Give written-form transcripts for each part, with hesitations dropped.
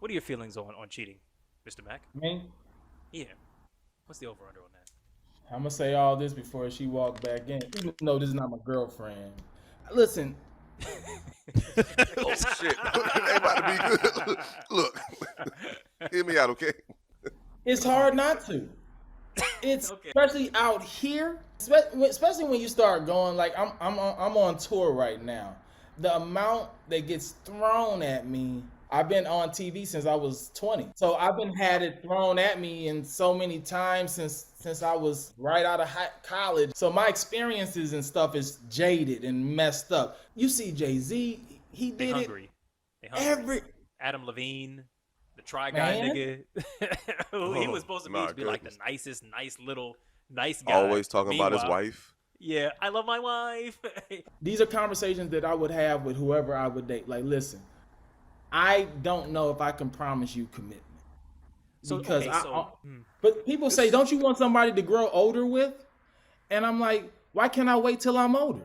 What are your feelings on cheating, Mr. Mac? Me? Yeah. What's the over/under on that? I'm gonna say all this before she walks back in. Even though this is not my girlfriend. Listen, Oh shit! They about to be good. Look, hear me out, okay? it's hard not to. It's Okay. especially out here, especially when you start going like I'm on tour right now. The amount that gets thrown at me. I've been on TV since I was 20, so I've been had it thrown at me in so many times since I was right out of college. So my experiences and stuff is jaded and messed up. You see Jay-Z, he They did hungry. They it hungry. every Adam Levine, the Try Guy man. nigga. He was supposed to my be like the goodness. nicest, nice guy. Always talking about his Meanwhile, wife. Yeah, I love my wife. These are conversations that I would have with whoever I would date. Like, listen, I don't know if I can promise you commitment. So, Because okay, but people say, don't you want somebody to grow older with? And I'm like, why can't I wait till I'm older?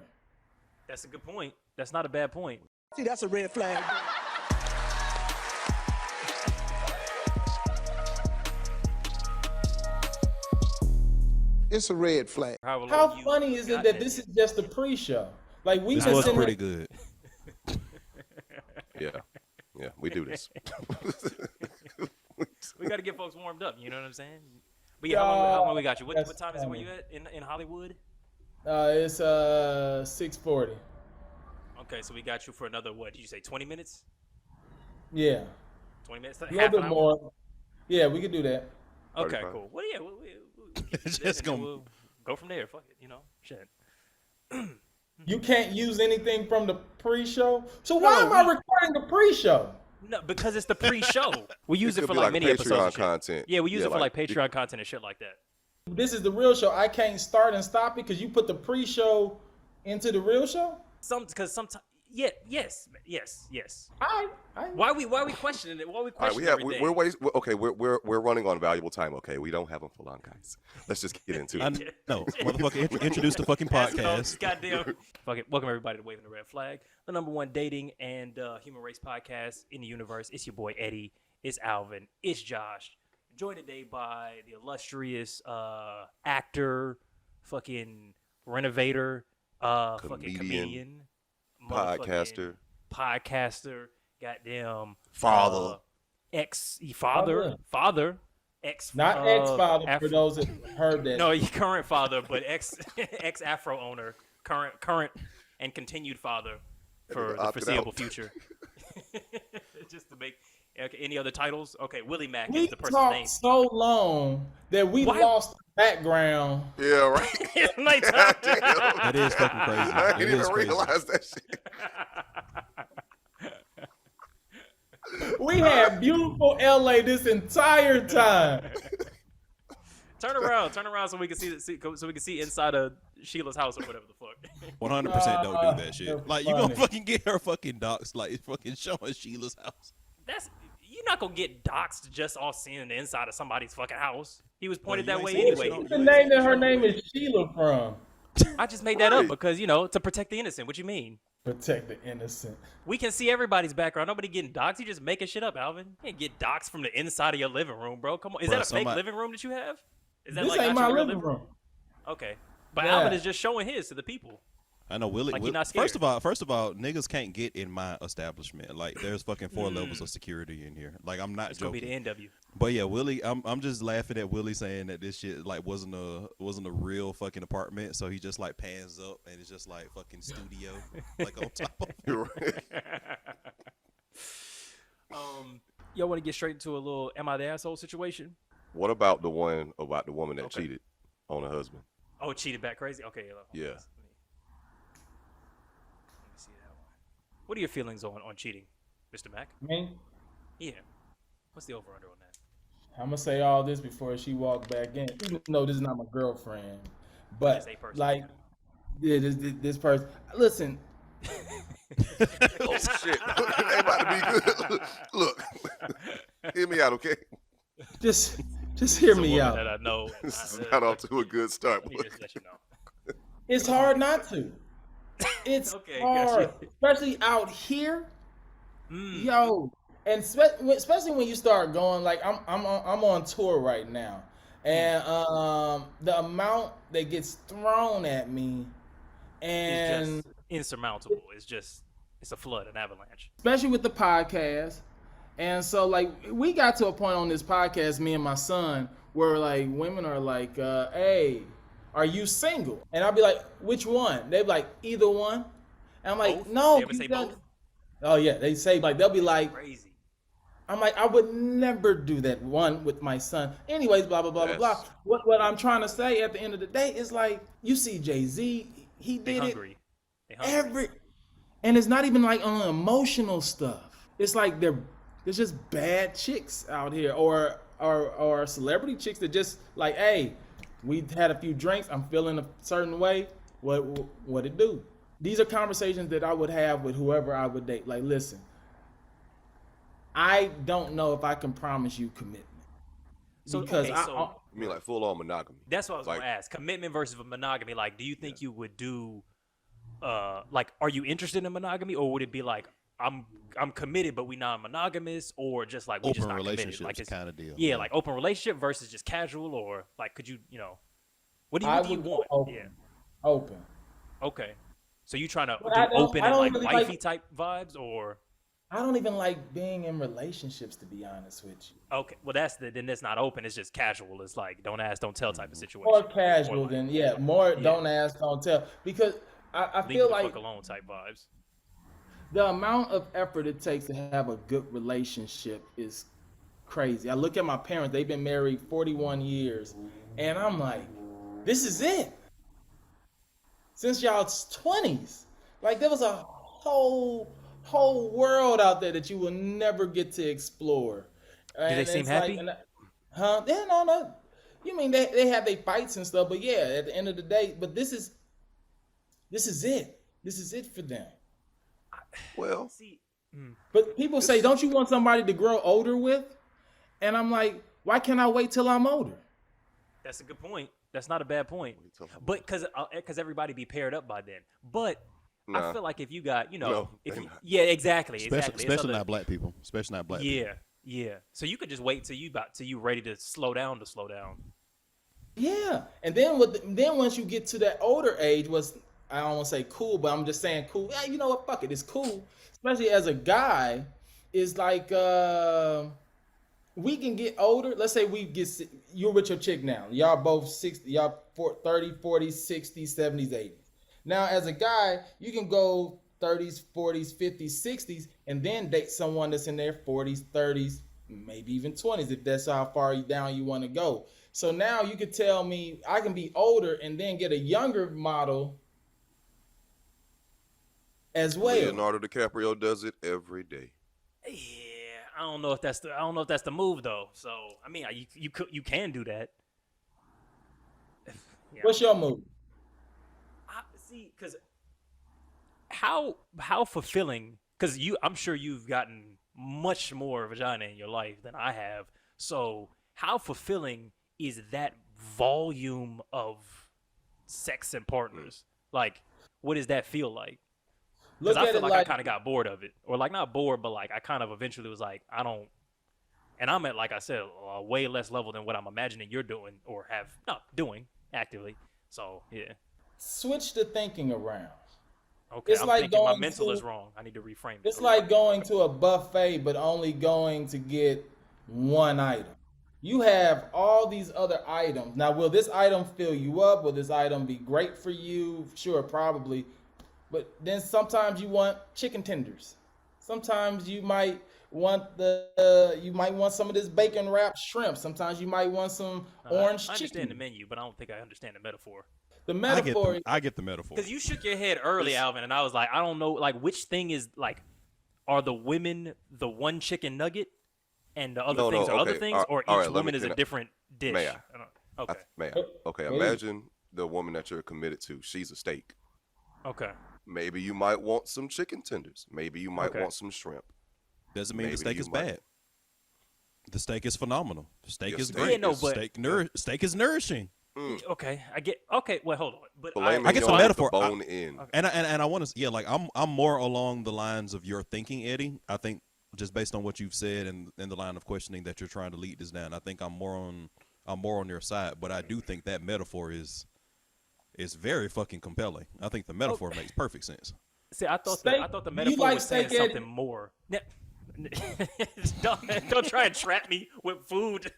that's a good point. That's not a bad point. See, that's a red flag. It's a red flag. How funny is it that this is just a pre-show? Like we've This been was sitting pretty good. Yeah, we do this. We got to get folks warmed up. You know what I'm saying? But yeah, how long we got you? What That's time is it where funny. you at in Hollywood? It's 6:40. Okay, so we got you for another, what did you say, 20 minutes? Yeah, 20 minutes? a Half little an bit hour? more. Yeah, we could do that. Okay, 35. cool. Well, yeah, we'll keep it Just then, and gonna- we'll go from there. Fuck it, you know, shit. You can't use anything from the pre-show. So why No, am I recording the pre-show? No, because it's the pre-show. We use it could for be like like mini episodes Patreon and shit. content. Yeah, we use Yeah, it for like like- Patreon content and shit like that. This is the real show. I can't start and stop it because you put the pre-show into the real show. Because sometimes, yeah, yes. I Why we questioning it? Why we All right, questioning everything? we're running on valuable time. Okay, we don't have them full on, guys. Let's just get into I it. know, motherfucker. Introduce the fucking Ask no, podcast. Goddamn. Fuck it. Welcome everybody to Waving the Red Flag, the #1 dating and human race podcast in the universe. It's your boy Eddy. It's Alvin. It's Josh. Joined today by the illustrious actor, fucking renovator, fucking comedian, motherfucking podcaster, goddamn Father. ex-father, ex not ex-father for Afro- those that heard that. No, your current father, but ex-Afro owner, current and continued father for the opted foreseeable out. future. Just to make any other titles? Okay, Willie Macc We is the person's talked name. so long that we Why- lost the background. Yeah, right. It's nighttime. That is fucking crazy. I It didn't is even crazy. realize that shit. We had beautiful LA this entire time. Turn around so we can so we can see inside of Sheila's house or whatever the fuck. 100% don't do that You're shit. Like you gonna funny. fucking get her fucking docs, like fucking showing Sheila's house. You're not gonna get doxxed just off seeing the inside of somebody's fucking house. He was pointed Well, that you way ain't seen anyway. it, The name that her name is Sheila from. I just made that up Right. because to protect the innocent. What you mean? Protect the innocent. We can see everybody's background. Nobody getting doxxed. You just making shit up, Alvin. You can't get doxxed from the inside of your living room, bro. Come on. Is Bruh, that a fake somebody- living room that you have? Is that This like ain't not my your real living room. Okay. But Yeah. Alvin is just showing his to the people. I know Willie. Like, you're not scared. First of all, niggas can't get in my establishment. Like there's fucking 4 levels of security in here. Like I'm not It's gonna joking. be the NW. But yeah, Willie, I'm just laughing at Willie saying that this shit like wasn't a real fucking apartment. So he just like pans up and it's just like fucking studio like on top of it. You're right. Y'all want to get straight into a little "Am I the asshole" situation? What about the woman that Okay. cheated on her husband? Oh, cheated back crazy. Okay. Yeah. Let me see that one. What are your feelings on cheating, Mr. Mac? Me? Yeah. What's the over/under on that? I'm gonna say all this before she walks back in. Even though this is not my girlfriend, but Just a person. like, yeah, this person. Listen, Oh shit! They about to be good. Look, hear me out, okay? just hear It's a me woman out. that I know. This is not off to a good start. Let me just let you know. It's hard not to. It's Okay, hard, gotcha. especially out here. Yo, and especially when you start going like I'm on tour right now, and the amount that gets thrown at me, and It's just insurmountable. It's a flood, an avalanche. especially with the podcast. And so like we got to a point on this podcast, me and my son, where like women are like, hey, are you single? And I'll be like, which one? They'd be like, either one. And I'm like, Both? no. They ever say both? Oh yeah, they say like they'll be like, Crazy. I'm like, I would never do that one with my son. Anyways, blah blah blah Yes. blah blah. What I'm trying to say at the end of the day is like, you see Jay-Z, he They did it hungry. They hungry. and it's not even like on emotional stuff. It's like there's just bad chicks out here, or celebrity chicks that just like, hey, we had a few drinks, I'm feeling a certain way. What it do? These are conversations that I would have with whoever I would date. Like, listen, I don't know if I can promise you commitment. Because You mean like full on monogamy? That's what I was Like- gonna ask. Commitment versus monogamy. Like, do you think you would do? Like, are you interested in monogamy, or would it be like I'm committed, but we non-monogamous, or just like we just Open not committed? relationships Like, it's kind of deal. yeah, like open relationship versus just casual, or like could you what do I you would go want? open. Yeah. Open. Okay. So you trying to But do I don't- open I and don't like really wifey like- type vibes, or I don't even like being in relationships, to be honest with you. okay? Well, then that's not open. It's just casual. It's like don't ask, don't tell type of situation. More casual Or like, than don't ask, don't tell. Because I leave feel the like fuck alone type vibes. the amount of effort it takes to have a good relationship is crazy. I look at my parents, they've been married 41 years, and I'm like, this is it. Since y'all's 20s. Like, there was a whole world out there that you will never get to explore. Do they seem happy? Huh? Yeah, no. You mean they have their fights and stuff, but yeah, at the end of the day, but this is it. This is it for them. Well, See, But people say, don't you want somebody to grow older with? And I'm like, why can't I wait till I'm older? that's a good point. That's not a bad point. you talking about? But because everybody be paired up by then. But I Nah. feel like if you got, No, if they you, not. yeah, exactly. Especially It's other- not black people. Especially not black people. Yeah. So you could just wait till you ready to slow down. Yeah. And then then once you get to that older age, I don't want to say cool, but I'm just saying cool. Yeah, you know what? Fuck it. It's cool. Especially as a guy, it's like we can get older. Let's say you're with your chick now. Y'all both 60, y'all 30, 40s, 60s, 70s, 80s. Now, as a guy, you can go 30s, 40s, 50s, 60s, and then date someone that's in their 40s, 30s, maybe even 20s, if that's how far down you want to go. So now you could tell me I can be older and then get a younger model as well. Leonardo DiCaprio does it every day. Yeah, I don't know if that's the move though. So I mean, you can do that. Yeah. What's your move? See, because how fulfilling? Because I'm sure you've gotten much more vagina in your life than I have. So how fulfilling is that volume of sex and partners? Like, what does that feel like? Because I feel like I kind of got bored of it, or like not bored, but like I kind of eventually was like, I don't. And I'm at, like I said, a way less level than what I'm imagining you're doing or have not doing actively. So yeah. Switch the thinking around. Okay, It's I'm like thinking my going mental to- is wrong. I need to reframe it. It's like going to a buffet, but only going to get one item. You have all these other items. Now, will this item fill you up? Will this item be great for you? Sure, probably. But then sometimes you want chicken tenders. Sometimes you might want some of this bacon wrapped shrimp. Sometimes you might want some orange I understand chicken. the menu, but I don't think I understand the metaphor. The metaphor. I get the metaphor. Because you shook your head early, Alvin, and I was like, I don't know, like which thing is like, are the women the one chicken nugget, and the other No, things are other okay. things, or All each right, woman is a different dish? May I? don't- Okay. Okay, Please. imagine the woman that you're committed to. She's a steak. Okay. Maybe you might want some chicken tenders. Maybe you might Okay. want some shrimp. Doesn't mean Maybe the steak you is might- bad. The steak is phenomenal. The steak Your is steak great. Yeah, no, is- but- Steak is nourishing. Okay. I get. Okay. Well, hold on. But Filet I get mignon the with metaphor. bone in. And I want to, yeah, like I'm more along the lines of your thinking, Eddie. I think just based on what you've said and the line of questioning that you're trying to lead this down, I think I'm more on your side. But I do think that metaphor is very fucking compelling. I think the metaphor makes perfect sense. See, I thought Steak, the you metaphor like was saying steak, Eddy? something more. Don't try and trap me with food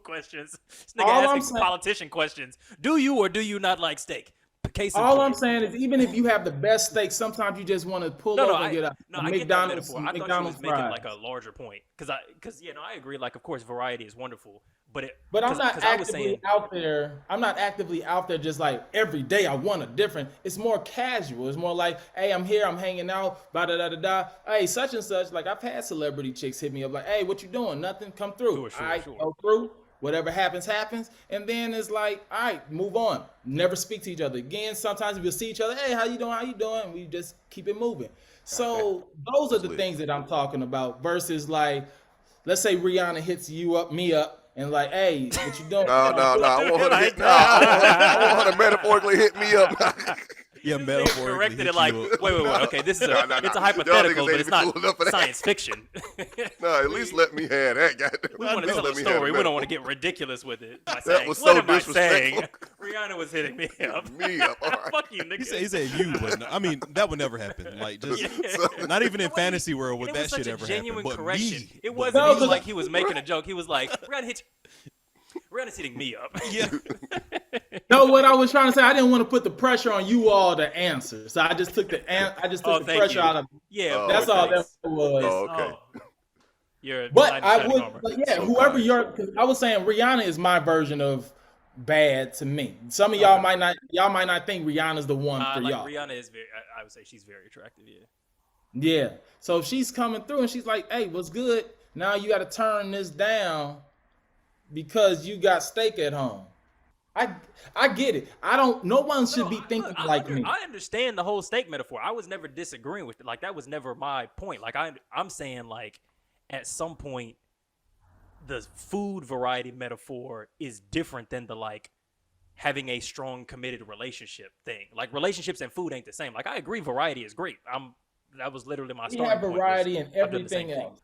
questions. This nigga All I'm asking saying- politician questions. Do you or do you not like steak? Case in All point. I'm saying is, even if you have the best steak, sometimes you just want to pull over and get a I get that McDonald's, metaphor. I thought you McDonald's was making fries. like a larger point because I agree. Like, of course, variety is wonderful, but But I'm not 'cause I was actively saying, out there. I'm not actively out there just like every day I want a different. It's more casual. It's more like, hey, I'm here, I'm hanging out, da da da da da. Hey, such and such. Like I've had celebrity chicks hit me up like, hey, what you doing? Nothing. Come through. Sure, All right, sure. go through. Whatever happens, happens. And then it's like, all right, move on. Never speak to each other again. Sometimes we'll see each other. Hey, how you doing? How you doing? And we just keep it moving. So those are the things that I'm talking about versus like, let's say Rihanna hits me up, and like, hey, what you doing? No. I want her to metaphorically hit me up. Yeah, they metaphorically corrected hit it like, you up. wait. Okay, this is No. it's a Y'all hypothetical, niggas but ain't it's even not cool enough for that. science fiction. No, at least let me have that. Goddamn. We want to tell a Let me have story. We don't metaphor. want to get ridiculous with it. By That saying, was what so am I saying? disrespectful. Rihanna was hitting me up. Me up. All right. Fuck you, nigga. He said you, but I mean that would never happen. Like just not even in fantasy world would It that was such shit a ever genuine happen. But correction. me, It but wasn't No, even but- like he was making a joke. He was like, Rihanna's hitting me up. yeah. No, what I was trying to say, I didn't want to put the pressure on you all to answer, so I just took the Oh, thank pressure you. out of. Yeah, Oh, That's all that thanks. was. Oh, okay. You're But knight in I shining would, armor. but yeah, So whoever kind. you're, cause I was saying Rihanna is my version of bad to me. Some of y'all might not think Rihanna's the one for Like y'all. Rihanna is very. I would say she's very attractive. Yeah. Yeah. So if she's coming through and she's like, "Hey, what's good?" Now you got to turn this down because you got steak at home. I get it. No one should be thinking like me. I understand the whole steak metaphor. I was never disagreeing with it. Like that was never my point. Like I'm saying like at some point the food variety metaphor is different than the like having a strong committed relationship thing. Like relationships and food ain't the same. Like I agree variety is great. That was literally my We starting have point. variety in I've done the same everything thing. else.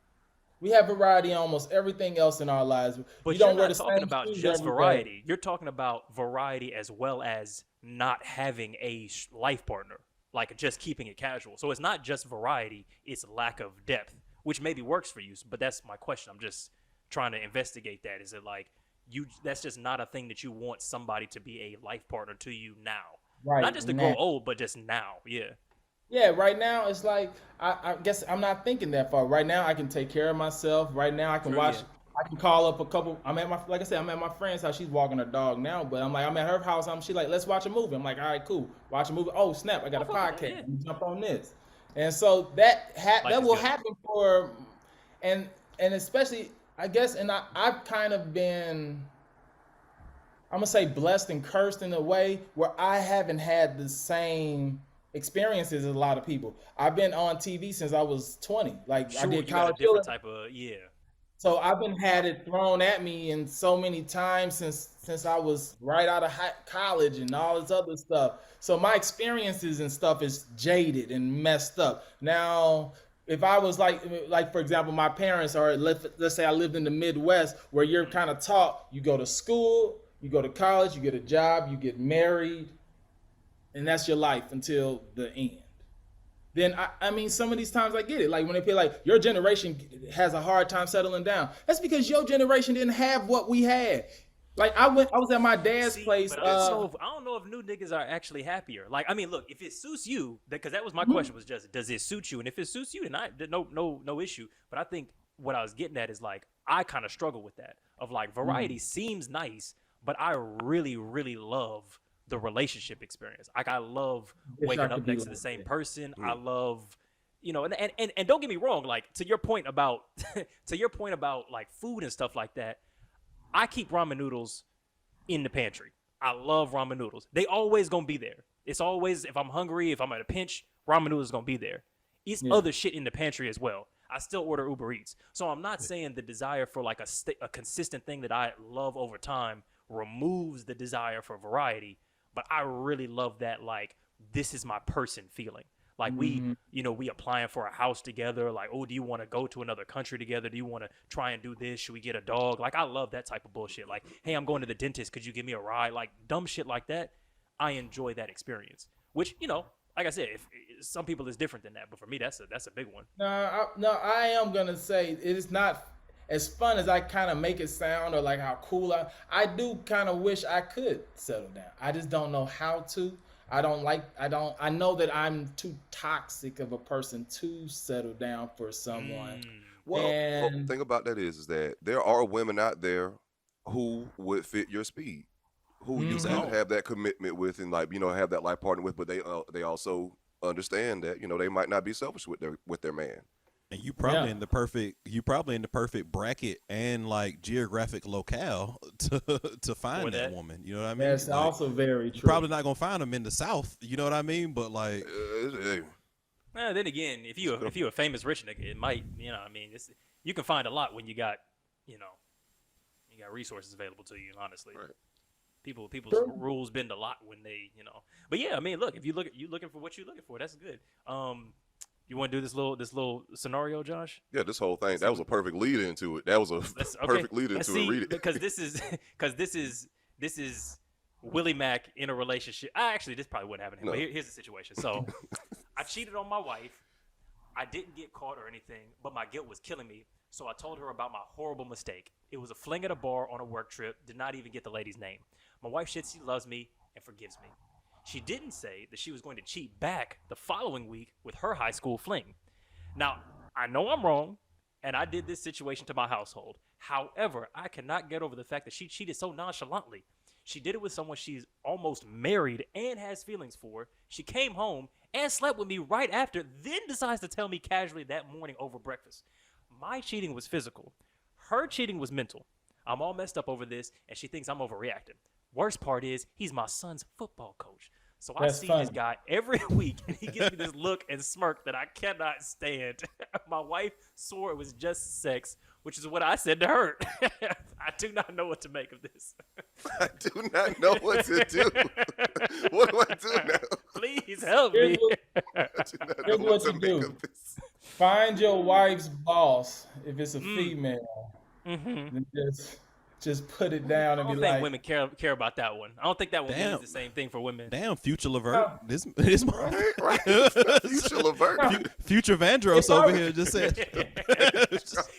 We have variety in almost everything else in our lives. But you you're don't wear not the talking same about shoes just every day. variety. You're talking about variety as well as not having a life partner, like just keeping it casual. So it's not just variety, it's lack of depth, which maybe works for you. But that's my question. I'm just trying to investigate that. Is it like that's just not a thing that you want somebody to be a life partner to you now? Right. Not just to now. grow old, but just now. Yeah. Yeah, right now it's like I guess I'm not thinking that far. Right now I can take care of myself. Right now I can True, watch. yeah. I can call up a couple. I'm at my friend's house. She's walking her dog now, but I'm at her house. She's like, let's watch a movie. I'm like, all right, cool. Watch a movie. Oh snap! I got a fuck with that, podcast. yeah. Let me jump on this. And so that Life is will good. happen for, and especially I guess, and I've kind of been. I'm gonna say blessed and cursed in a way where I haven't had the same experiences as a lot of people. I've been on TV since I was 20. Like Sure, I you did got a college different Phillips. type of So I've been had it thrown at me in so many times since I was right out of college and all this other stuff. So my experiences and stuff is jaded and messed up. Now, if I was like for example, my parents are let's say I lived in the Midwest where you're kind of taught you go to school, you go to college, you get a job, you get married, and that's your life until the end. Then I mean, some of these times I get it. Like when they feel like your generation has a hard time settling down. That's because your generation didn't have what we had. Like I was at my dad's place. But I don't know if new niggas are actually happier. Like, I mean, look, if it suits you, because that was my question was just, does it suit you? And if it suits you, then no issue. But I think what I was getting at is like, I kind of struggle with that. Of like, variety seems nice, but I really, really love the relationship experience. Like, I love waking up next to the same person. I love, and don't get me wrong. Like to your point about like food and stuff like that. I keep ramen noodles in the pantry. I love ramen noodles. They always gonna be there. It's always, if I'm hungry, if I'm at a pinch, ramen noodles gonna be there. It's other shit in the pantry as well. I still order Uber Eats. So I'm not saying the desire for like a consistent thing that I love over time removes the desire for variety, but I really love that like this is my person feeling. Like we applying for a house together. Like, oh, do you want to go to another country together? Do you want to try and do this? Should we get a dog? Like, I love that type of bullshit. Like, hey, I'm going to the dentist. Could you give me a ride? Like, dumb shit like that. I enjoy that experience. Which, like I said, if some people is different than that, but for me, that's a big one. I am gonna say it is not as fun as I kind of make it sound, or like how cool I do kind of wish I could settle down. I just don't know how to. I know that I'm too toxic of a person to settle down for someone. Well, the thing about that is that there are women out there who would fit your speed, who you can have that commitment with, and have that life partner with, but they also understand that they might not be selfish with their man. And you probably in the perfect bracket and like geographic locale to find that woman. You know what I mean? That's also very true. You're probably not gonna find them in the South. You know what I mean? But like, then again, if you a famous rich nigga, it might. You can find a lot when you got resources available to you. Honestly, right. People's rules bend a lot when they. But yeah, I mean, look, if you looking for what you're looking for, that's good. You want to do this little scenario, Josh? Yeah, this whole thing, that was a perfect lead into it. That was a perfect lead into it. Read it. Because this is Willie Macc in a relationship. Actually, this probably wouldn't happen. No. But here's the situation. So I cheated on my wife. I didn't get caught or anything, but my guilt was killing me. So I told her about my horrible mistake. It was a fling at a bar on a work trip. Did not even get the lady's name. My wife said she loves me and forgives me. She didn't say that she was going to cheat back the following week with her high school fling. Now, I know I'm wrong, and I did this situation to my household. However, I cannot get over the fact that she cheated so nonchalantly. She did it with someone she's almost married and has feelings for. She came home and slept with me right after, then decides to tell me casually that morning over breakfast. My cheating was physical. Her cheating was mental. I'm all messed up over this, and she thinks I'm overreacting. Worst part is, he's my son's football coach. So I see this guy every week, and he gives me this look and smirk that I cannot stand. My wife swore it was just sex, which is what I said to her. I do not know what to make of this. I do not know what to do. What do I do now? Please help me. Here's what you do. Find your wife's boss if it's a female. Then just put it down and be like. I don't think women care about that one. I don't think that one means the same thing for women. Damn, Future Levert. This right. Future Levert. Future Vandross over here just said.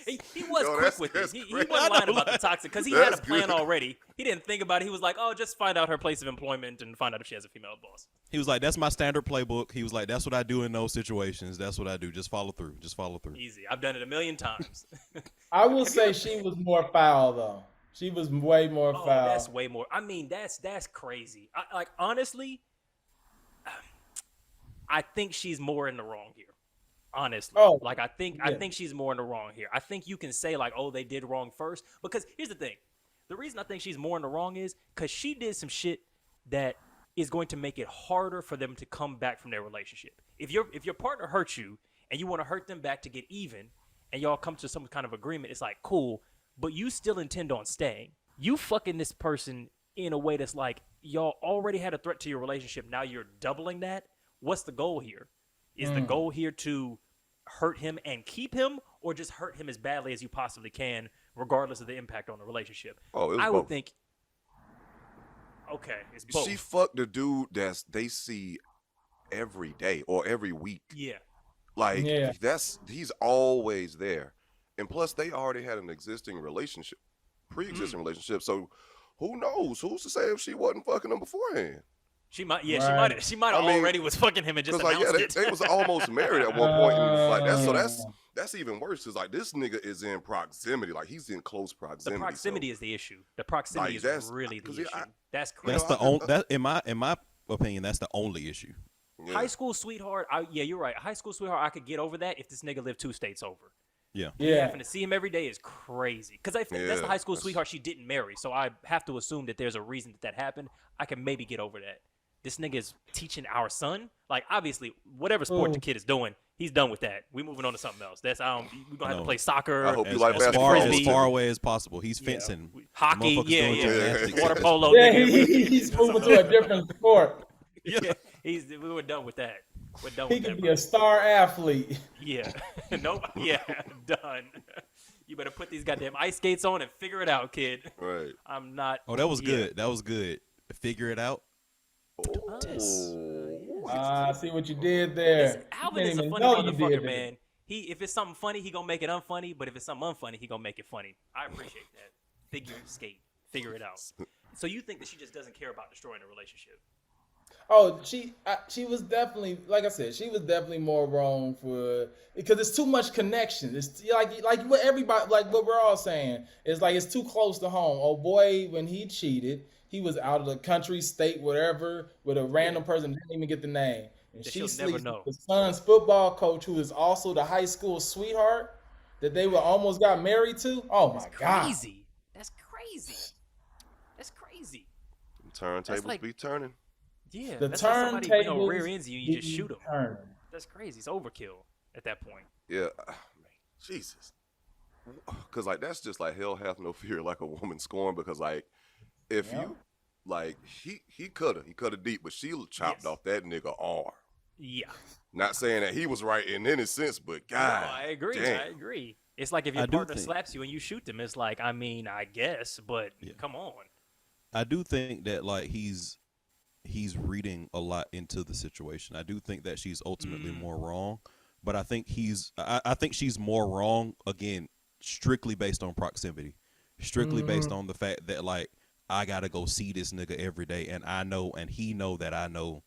he was quick with this. He wasn't lying about the toxic because he had a plan already. He didn't think about it. He was like, oh, just find out her place of employment and find out if she has a female boss. He was like, that's my standard playbook. He was like, that's what I do in those situations. That's what I do. Just follow through. Easy. I've done it a million times. I will say she was more foul, though. She was way more foul. That's way more. I mean, that's crazy. Honestly, I think she's more in the wrong here. Honestly, I think she's more in the wrong here. I think you can say like, oh, they did wrong first, because here's the thing: the reason I think she's more in the wrong is because she did some shit that is going to make it harder for them to come back from their relationship. If your partner hurts you and you want to hurt them back to get even, and y'all come to some kind of agreement, it's like cool. But you still intend on staying. You fucking this person in a way that's like, y'all already had a threat to your relationship. Now you're doubling that. What's the goal here? Is the goal here to hurt him and keep him, or just hurt him as badly as you possibly can, regardless of the impact on the relationship? I would think. Okay, it's both. She fucked the dude they see every day or every week. Yeah. He's always there. And plus, they already had an existing relationship, pre-existing relationship. So, who knows? Who's to say if she wasn't fucking him beforehand? She might. Yeah, right. She might have already was fucking him and just announced it. They was almost married at one point. And that's even worse. Cause this nigga is in proximity. Like he's in close proximity. The proximity is the issue. The proximity is really the issue. That's crazy. In my opinion, that's the only issue. Yeah. High school sweetheart. You're right. High school sweetheart, I could get over that if this nigga lived 2 states over. Yeah. Having to see him every day is crazy. Because that's the high school sweetheart she didn't marry. So I have to assume that there's a reason that happened. I can maybe get over that. This nigga is teaching our son. Like, obviously, whatever sport the kid is doing, he's done with that. We moving on to something else. We're going to have to play soccer. I hope you like basketball. As far away as possible. He's fencing. Hockey, water polo. Yeah, he's moving to a different sport. Yeah, we were done with that. We're done He with could that, be a star athlete. Yeah. Nope. Yeah. Done. You better put these goddamn ice skates on and figure it out, kid. Right. I'm not. Oh, that was good. That was good. Figure it out. Oh. I see what you did there. Alvin You is a didn't funny even know you motherfucker, did that. man. If it's something funny, he gonna make it unfunny. But if it's something unfunny, he gonna make it funny. I appreciate that. Figure it out. So you think that she just doesn't care about destroying the relationship? Oh, she was definitely, like I said, she was definitely more wrong because it's too much connection. It's like what everybody, like what we're all saying, is like it's too close to home. Oh boy, when he cheated, he was out of the country, state, whatever, with a random person, didn't even get the name. And That she she'll sleeps never know. with the son's football coach, who is also the high school sweetheart that they were almost got married to. Oh my God. Crazy. That's crazy. That's crazy. Turntables like- be turning. Yeah. The that's like somebody, rear turntables ends you and you just shoot them. turn. That's crazy. It's overkill at that point. Yeah. Jesus. Because, like, that's just like hell hath no fear like a woman scorned. Because, like, if you, like, he cut her deep, but she chopped off that nigga arm. Yeah. Not saying that he was right in any sense, but God. No, I agree. Damn. I agree. It's like if your partner slaps you and you shoot them, it's like, I mean, I guess, but come on. I do think that like he's reading a lot into the situation. I do think that she's ultimately more wrong, but I think I think she's more wrong again, strictly based on proximity, strictly based on the fact that like I gotta go see this nigga every day, and I know, and he know that I know,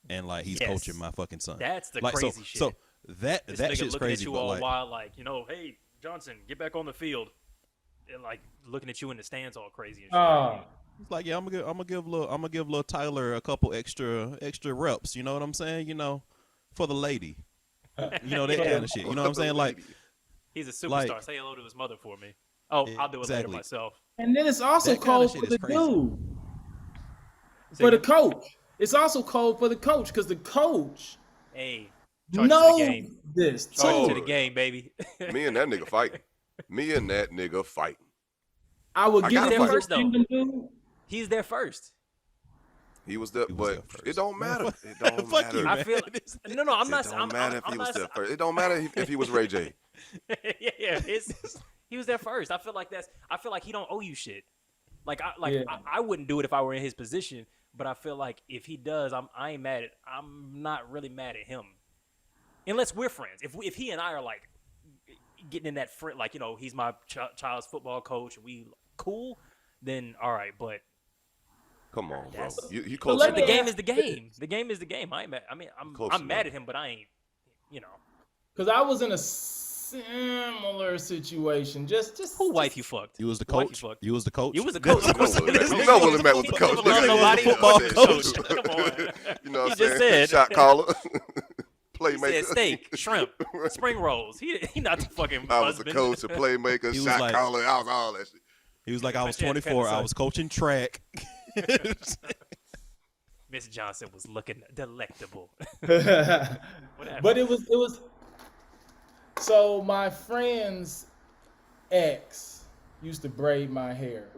and like he's coaching my fucking son. That's the like, crazy shit. So that this that nigga shit's looking crazy. at you But all like, while, like, hey Johnson, get back on the field, and like looking at you in the stands all crazy and shit. it's like, yeah, I'm gonna give little Tyler a couple extra reps. You know what I'm saying? You know, for the lady. You know, that kind of shit. You know what I'm saying? Like, he's a superstar. Say hello to his mother for me. Oh, I'll do it later myself. And then it's also That kinda cold shit for is the crazy. dude. For the coach. It's also cold for the coach because the coach Hey, knows this. this. Charge to the game, baby. Me and that nigga fighting. I would give there him first, though. dude. He's there first. He was there, but it don't matter. It don't Fuck you, matter. man. I feel no. I'm not. It don't I'm matter I'm if he not, was there first. It don't matter if he was Ray J. yeah. He was there first. I feel like he don't owe you shit. Like I wouldn't do it if I were in his position. But I feel like if he does, I'm not really mad at him, unless we're friends. If he and I are like getting in that like he's my child's football coach and we cool, then all right. But come on, bro. You But coach. the game is the game. The game is the game. I'm mad at him, but I ain't. Because I was in a similar situation. Just Who wife you fucked? you was the Who wife coach. fucked? You was the coach. You was the coach. You know Willie Macc was the coach. Learn nobody. Football coach. Come on. You know what I'm He just saying? said- Shot caller. He Playmaker. said steak, shrimp, spring rolls. He not the fucking I was husband. the coach, a playmaker, He was shot like- caller. I was all that shit. He was like, I was But yeah, 24. I kinda was coaching track. Miss Johnson was looking delectable. But it was so my friend's ex used to braid my hair.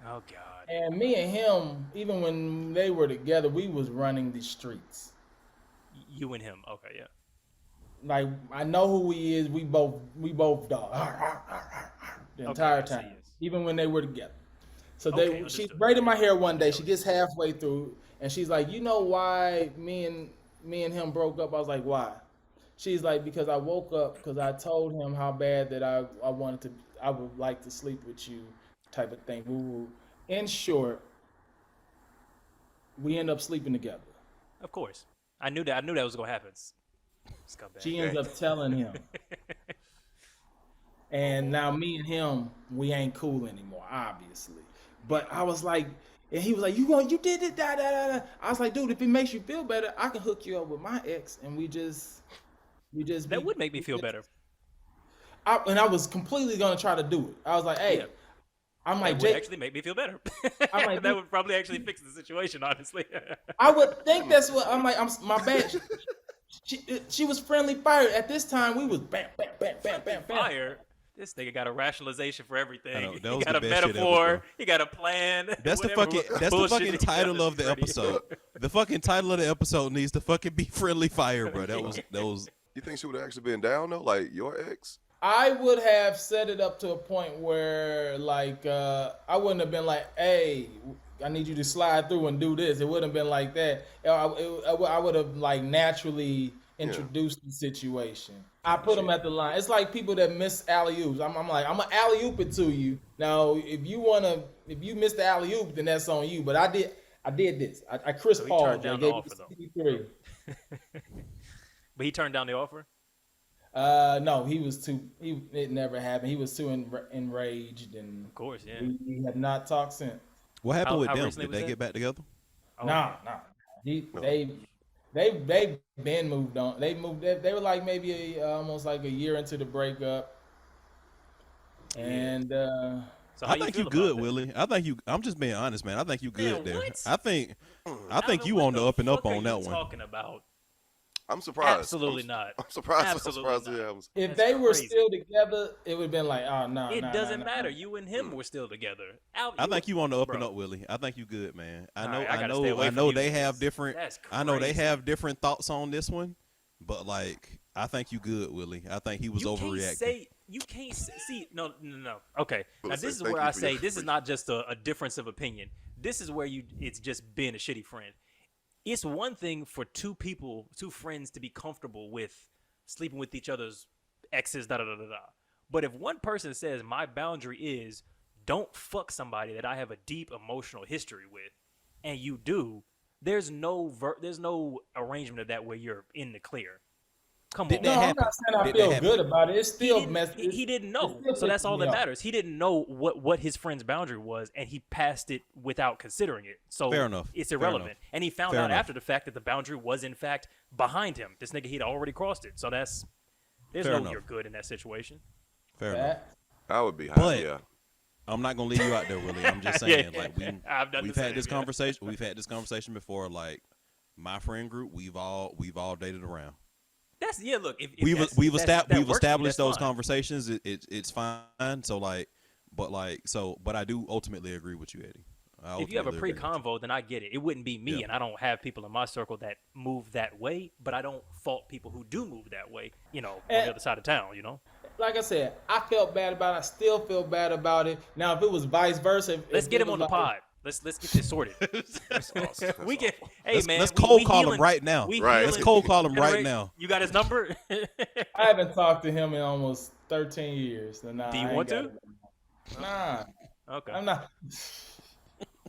Oh God. And me and him, even when they were together, we was running the streets. You and him. Okay, yeah. Like I know who he is. We both dog the entire I see, time, yes. even when they were together. So Okay, she understood. braided my hair one day. She gets halfway through, and she's like, "You know why me and him broke up?" I was like, "Why?" She's like, "Because I woke up because I told him how bad that I would like to sleep with you, type of thing." Woo-woo. In short, we end up sleeping together. Of course. I knew that was gonna happen. Scumbag. She ends up telling him. And now me and him, we ain't cool anymore, obviously. But I was like, and he was like, you did it, da da da da. I was like, dude, if it makes you feel better, I can hook you up with my ex, and we just. That would make me feel better. And I was completely gonna try to do it. I was like, hey, Yeah. I'm like, That would Jake, actually make me feel better. I'm like, that would probably actually fix the situation, honestly. I would think that's what I'm like. I'm my bad. She was friendly fire. At this time, we was bam, bam, bam, bam, bam, bam. Fire. This nigga got a rationalization for everything. I know, that He was got the a best shit ever, metaphor. bro. He got a plan. That's the whatever bullshit fucking he title does of the is pretty- episode. The fucking title of the episode needs to fucking be Friendly Fire, bro. That was. You think she would have actually been down though, like your ex? I would have set it up to a point where, like, I wouldn't have been like, hey, I need you to slide through and do this. It wouldn't have been like that. I would have, like, naturally introduced the situation. I put them at the line. It's like people that miss alley-oops. I'm like, I'm going to alley-oop it to you. Now, if you missed the alley-oop, then that's on you. But I did this. I Chris So he Paul. turned down the offer, though. 63. But he turned down the offer? No, it never happened. He was too enraged, and Of course, yeah. we have not talked since. What happened with how them? recently Did was they that? get back together? Oh, Nah. They been moved on. They were like maybe almost like a year into the breakup. And So how I think you feel good, about that? Willie. I'm just being honest, man. I think you good Man, there. what? I think Alvin, you what on the up and up fuck are on you that one. Talking about? I'm surprised. Absolutely not. I'm surprised. Absolutely I'm surprised. not. Yeah, I was. if That's they were crazy. still together, it would have been like, oh no. It doesn't matter. You and him were still together. I think you on the up bro. and up, Willie. I think you good, man. I All know, right, I I gotta stay away know, I from know you they because have different. that's I know they crazy. have different thoughts on this one, but like, I think you good, Willie. I think he was overreacting. You can't see. No. Okay. Well, Now say this is thank where you I for say your this is not just a difference of opinion. This is where it's just being a shitty friend. It's one thing for two friends to be comfortable with sleeping with each other's exes, da da da da da. But if one person says my boundary is don't fuck somebody that I have a deep emotional history with, and you do, there's no arrangement of that where you're in the clear. Come Did on. that No, I'm happen? not saying I Did feel that happen? good about it. It's still he messed. didn't, he didn't know, still so that's pissing all me that off. matters. He didn't know what his friend's boundary was, and he passed it without considering it. So Fair enough. it's Fair irrelevant. enough. And he found Fair out enough. after the fact that the boundary was in fact behind him. This nigga, he'd already crossed it. So there's Fair no enough. you're good in that situation. Fair enough. That- I would be high. But- Yeah. I'm not gonna leave you out there, Willie. I'm just saying, like I've done we've the had same, this yeah. conversation. We've had this conversation before. Like my friend group, we've all dated around. That's look. If We've that's- if that works for you, established that's those fine. conversations. It's fine. So like, but I do ultimately agree with you, Eddie. I If you have a ultimately agree with you. pre-convo, then I get it. It wouldn't be me, Yeah. and I don't have people in my circle that move that way. But I don't fault people who do move that way. On the other side of town. Like I said, I felt bad about it. I still feel bad about it. Now, if it was vice versa, Let's if get it him on was the like- pod. Let's get this sorted. We can. Hey man, let's we cold call him healing- right now. we Right. healing- Let's cold call him right Generate- now. You got his number? I haven't talked to him in almost 13 years. Nah, Do you I ain't want got to? it. Nah, Okay. I'm not.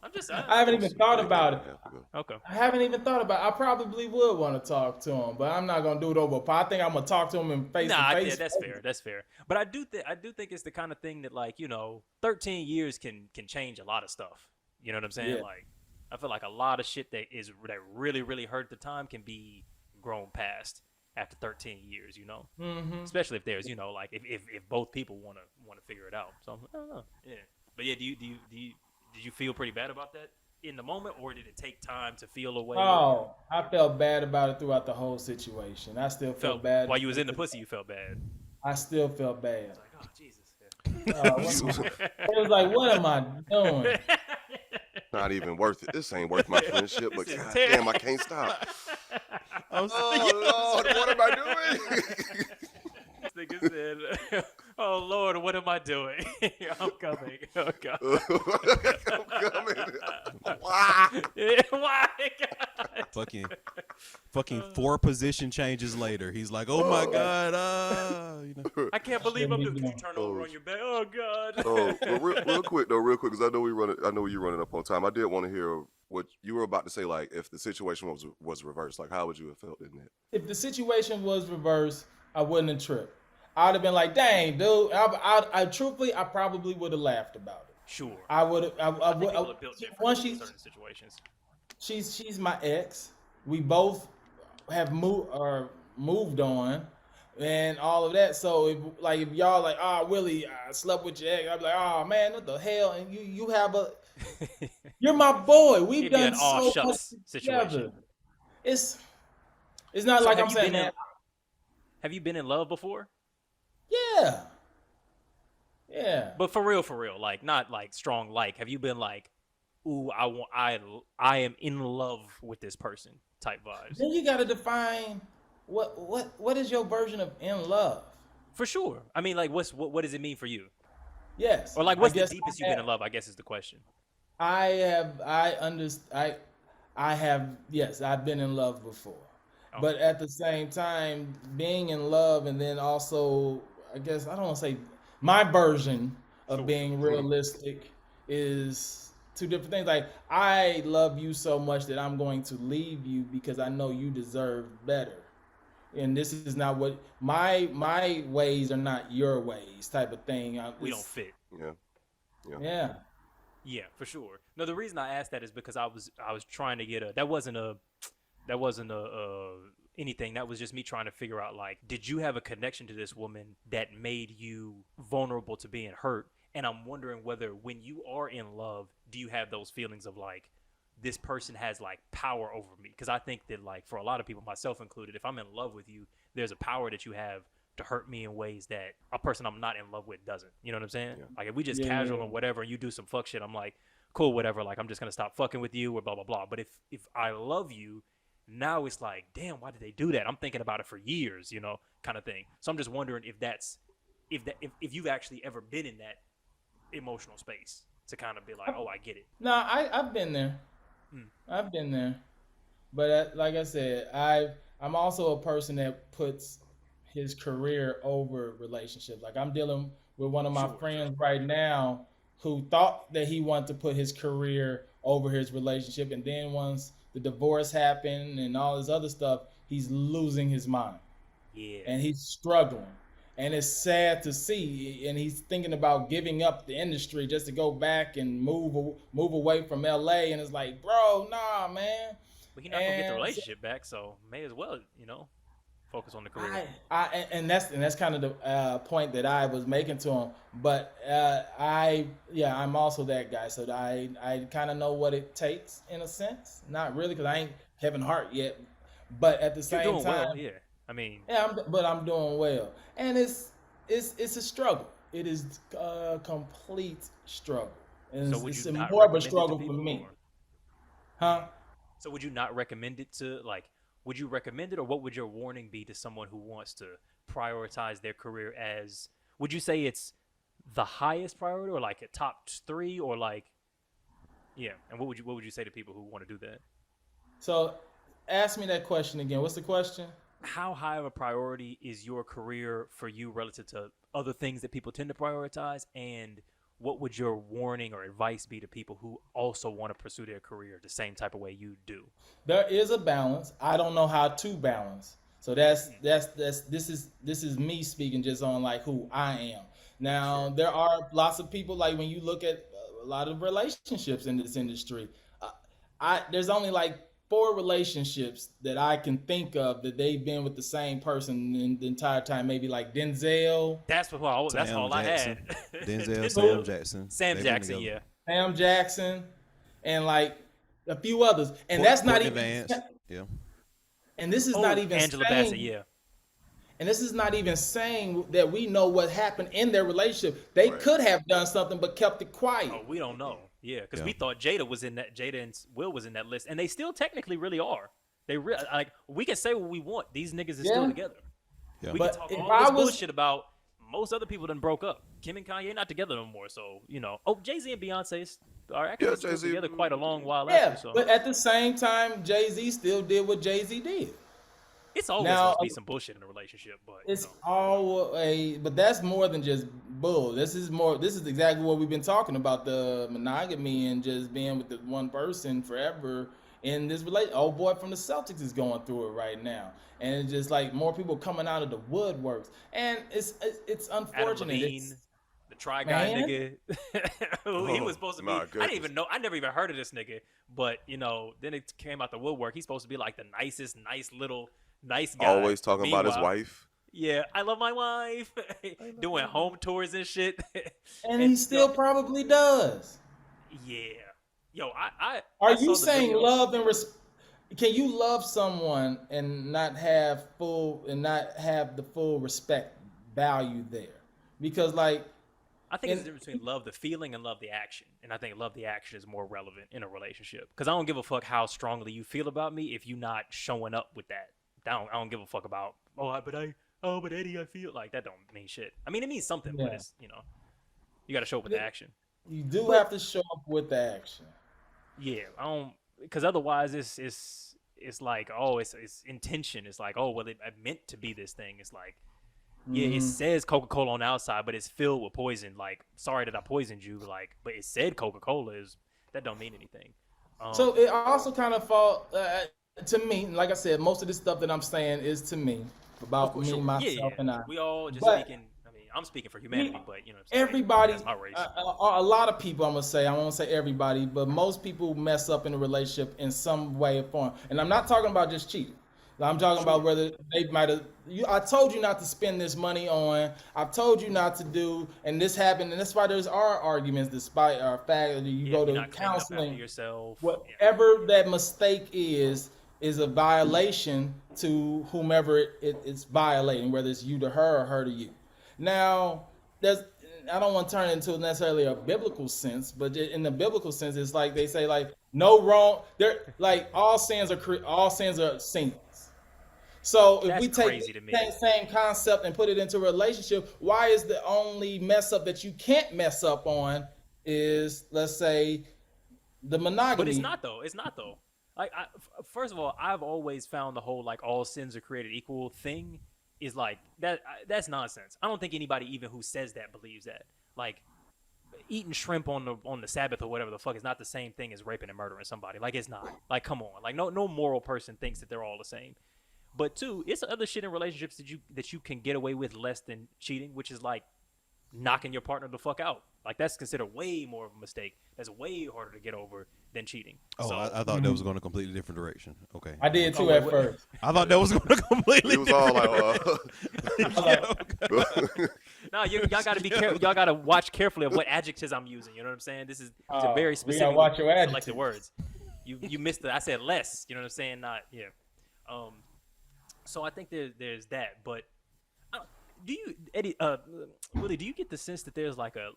I'm just. I haven't even thought about it. Yeah. Okay. I haven't even thought about it. I probably would want to talk to him, but I'm not gonna do it over. I think I'm gonna talk to him in face Nah, to yeah, face. that's fair. That's fair. But I do think it's the kind of thing that 13 years can change a lot of stuff. You know what I'm saying? Yeah. Like, I feel like a lot of shit that really really hurt at the time can be grown past after 13 years. Mm-hmm. Especially if there's like if both people want to figure it out. So I don't know. Yeah. But yeah, did you feel pretty bad about that in the moment, or did it take time to feel away? Oh, I felt bad about it throughout the whole situation. I still felt bad. While you was in the pussy, you felt bad. I still felt bad. Like, oh Jesus. It was like, what am I doing? Not even worth it. This ain't worth my friendship, but This is goddamn, I can't stop. Oh Lord, what am I doing? This nigga said, "Oh Lord, what am I doing? I'm coming. Oh God. I'm coming. Why? Why? Fucking 4 position changes later. He's like, oh my God, I can't believe I'm doing. Did you Oh. turn over on your bed? Oh God. Oh, well, real quick, because I know I know you're running up on time. I did want to hear what you were about to say. Like, if the situation was reversed, like, how would you have felt in that? If the situation was reversed, I wouldn't have tripped. I'd have been like, dang, dude. I truthfully, I probably would have laughed about it. Sure. I would have. I think people are built different Once in certain situations. she's my ex. We both have moved on, and all of that. So if y'all like, Willie, I slept with your ex, I'd be like, oh man, what the hell? And you have you're my boy. We've It'd be done an all so much shucks together. situation. It's not So like have I'm you saying been in- that. Have you been in love before? Yeah. Yeah. But for real, like not like strong like. Have you been like, ooh, I am in love with this person type vibes? Then you got to define what is your version of in love? For sure. I mean, like, what does it mean for you? Yes. Or like, I what's the guess deepest you've been in love? I guess is the question. I have, yes, I've been in love before. But at the same time, being in love and then also, I guess, I don't want to say my version of being realistic is two different things. Like, I love you so much that I'm going to leave you because I know you deserve better. And this is not what my ways are not your ways type of thing. We don't fit. Yeah. Yeah, for sure. No, the reason I asked that is because I was trying to get that wasn't a anything. That was just me trying to figure out, like, did you have a connection to this woman that made you vulnerable to being hurt? And I'm wondering whether when you are in love, do you have those feelings of like, this person has like power over me? Because I think that, like, for a lot of people, myself included, if I'm in love with you, there's a power that you have to hurt me in ways that a person I'm not in love with doesn't. You know what I'm saying? Yeah. Like, if we just casual or whatever and you do some fuck shit, I'm like, cool, whatever. Like, I'm just going to stop fucking with you or blah, blah, blah. But if I love you, now it's like, damn, why did they do that? I'm thinking about it for years, you know, kind of thing. So I'm just wondering if you've actually ever been in that emotional space to kind of be like, oh, I get it. No, I've been there. I've been there. But like I said, I'm also a person that puts his career over relationships. Like, I'm dealing with one of my friends right now who thought that he wanted to put his career over his relationship, and then once the divorce happened and all this other stuff, he's losing his mind. Yeah. And he's struggling. And it's sad to see, and he's thinking about giving up the industry just to go back and move away from LA, and it's like, bro, nah, man. But he's not gonna get the relationship back, so may as well, you know, focus on the career. And that's kind of the point that I was making to him. But I'm also that guy, so I kind of know what it takes in a sense. Not really, because I ain't Kevin Hart yet, but at the same time, well, yeah. I mean, I'm doing well, and it's a struggle. It is a complete struggle, and so it's more of a struggle for me. Huh? So would you not recommend it to, like, would you recommend it, or what would your warning be to someone who wants to prioritize their career as, would you say it's the highest priority, or like a top 3, or like, yeah? And what would you say to people who want to do that? So ask me that question again. What's the question? How high of a priority is your career for you relative to other things that people tend to prioritize? And what would your warning or advice be to people who also want to pursue their career the same type of way you do? There is a balance. I don't know how to balance. So this is me speaking just on like who I am. Now, there are lots of people, like when you look at a lot of relationships in this industry, there's only like 4 relationships that I can think of that they've been with the same person in the entire time. Maybe like Denzel. That's all I had. Denzel, Sam Jackson. Yeah. Sam Jackson, and like a few others, and that's not even. Vance. Yeah. And this is not even Angela saying, Bassett. Yeah. And this is not even saying that we know what happened in their relationship. They could have done something but kept it quiet. Oh, we don't know. Yeah, because we thought Jada and Will was in that list, and they still technically really are. They like, we can say what we want. These niggas is still together. Yeah. We can talk all this bullshit about most other people done broke up. Kim and Kanye not together no more, so you know. Oh, Jay-Z and Beyonce are actually still together quite a long while after. So. But at the same time, Jay-Z still did what Jay-Z did. It's always supposed to be some bullshit in a relationship, but it's always. But that's more than just bull. This is exactly what we've been talking about, the monogamy and just being with the one person forever in this relationship. Old boy from the Celtics is going through it right now, and it's just like more people coming out of the woodworks, and it's unfortunate. Adam Levine, the Try Guy nigga, he was supposed to be. I didn't even know. I never even heard of this nigga, but you know, then it came out the woodwork. He's supposed to be like the nicest, nice guy. Always talking about his wife. Yeah, I love my wife. Doing home tours and shit. And he still probably does. Yeah. Yo, Are you saying love and respect? Can you love someone and not have the full respect value there? Because like, I think it's the difference between love the feeling and love the action. And I think love the action is more relevant in a relationship. Because I don't give a fuck how strongly you feel about me if you're not showing up with that. I don't give a fuck about, but Eddie, I feel like that don't mean shit. I mean, it means something, but it's, you got to show up with the action. You do have to show up with the action. Yeah, I don't, because otherwise it's like, it's intention. It's like, well, it meant to be this thing. It's like, yeah, it says Coca-Cola on the outside, but it's filled with poison. Like, sorry that I poisoned you. Like, but it said Coca-Cola that don't mean anything. So it also kind of fall to me. Like I said, most of this stuff that I'm saying is to me about me, myself, and I. We all just speaking. I mean, I'm speaking for humanity, but you know, what I'm saying? Everybody, that's my race. A lot of people. I'm gonna say, I won't say everybody, but most people mess up in a relationship in some way or form. And I'm not talking about just cheating. I'm talking about whether they might have. I told you not to spend this money on. I've told you not to do, and this happened, and that's why there's our arguments, despite our fact that you go to counseling. Yourself. Whatever that mistake is a violation to whomever it's violating, whether it's you to her or her to you. Now, I don't want to turn it into necessarily a biblical sense, but in the biblical sense, it's like they say, like, no wrong. They're like all sins are sins. So if we take the same concept and put it into a relationship, why is the only mess up that you can't mess up on is, let's say, the monogamy? But it's not though. Like, first of all, I've always found the whole like all sins are created equal thing is like that's nonsense. I don't think anybody even who says that believes that. Like, eating shrimp on the Sabbath or whatever the fuck is not the same thing as raping and murdering somebody. Like, it's not. Like, come on. Like, no moral person thinks that they're all the same. But two, it's other shit in relationships that you can get away with less than cheating, which is like knocking your partner the fuck out. Like, that's considered way more of a mistake. That's way harder to get over than cheating. Oh, so, I thought that was going a completely different direction. Okay. I did too at first. I thought that was going to completely. It was all like, no, y'all got to be careful. Y'all got to watch carefully of what adjectives I'm using. You know what I'm saying? This is a very specific watch your selected words. You missed it. I said less. You know what I'm saying? Not So I think there's that, but do you, Eddie, Willie, do you get the sense that there's like a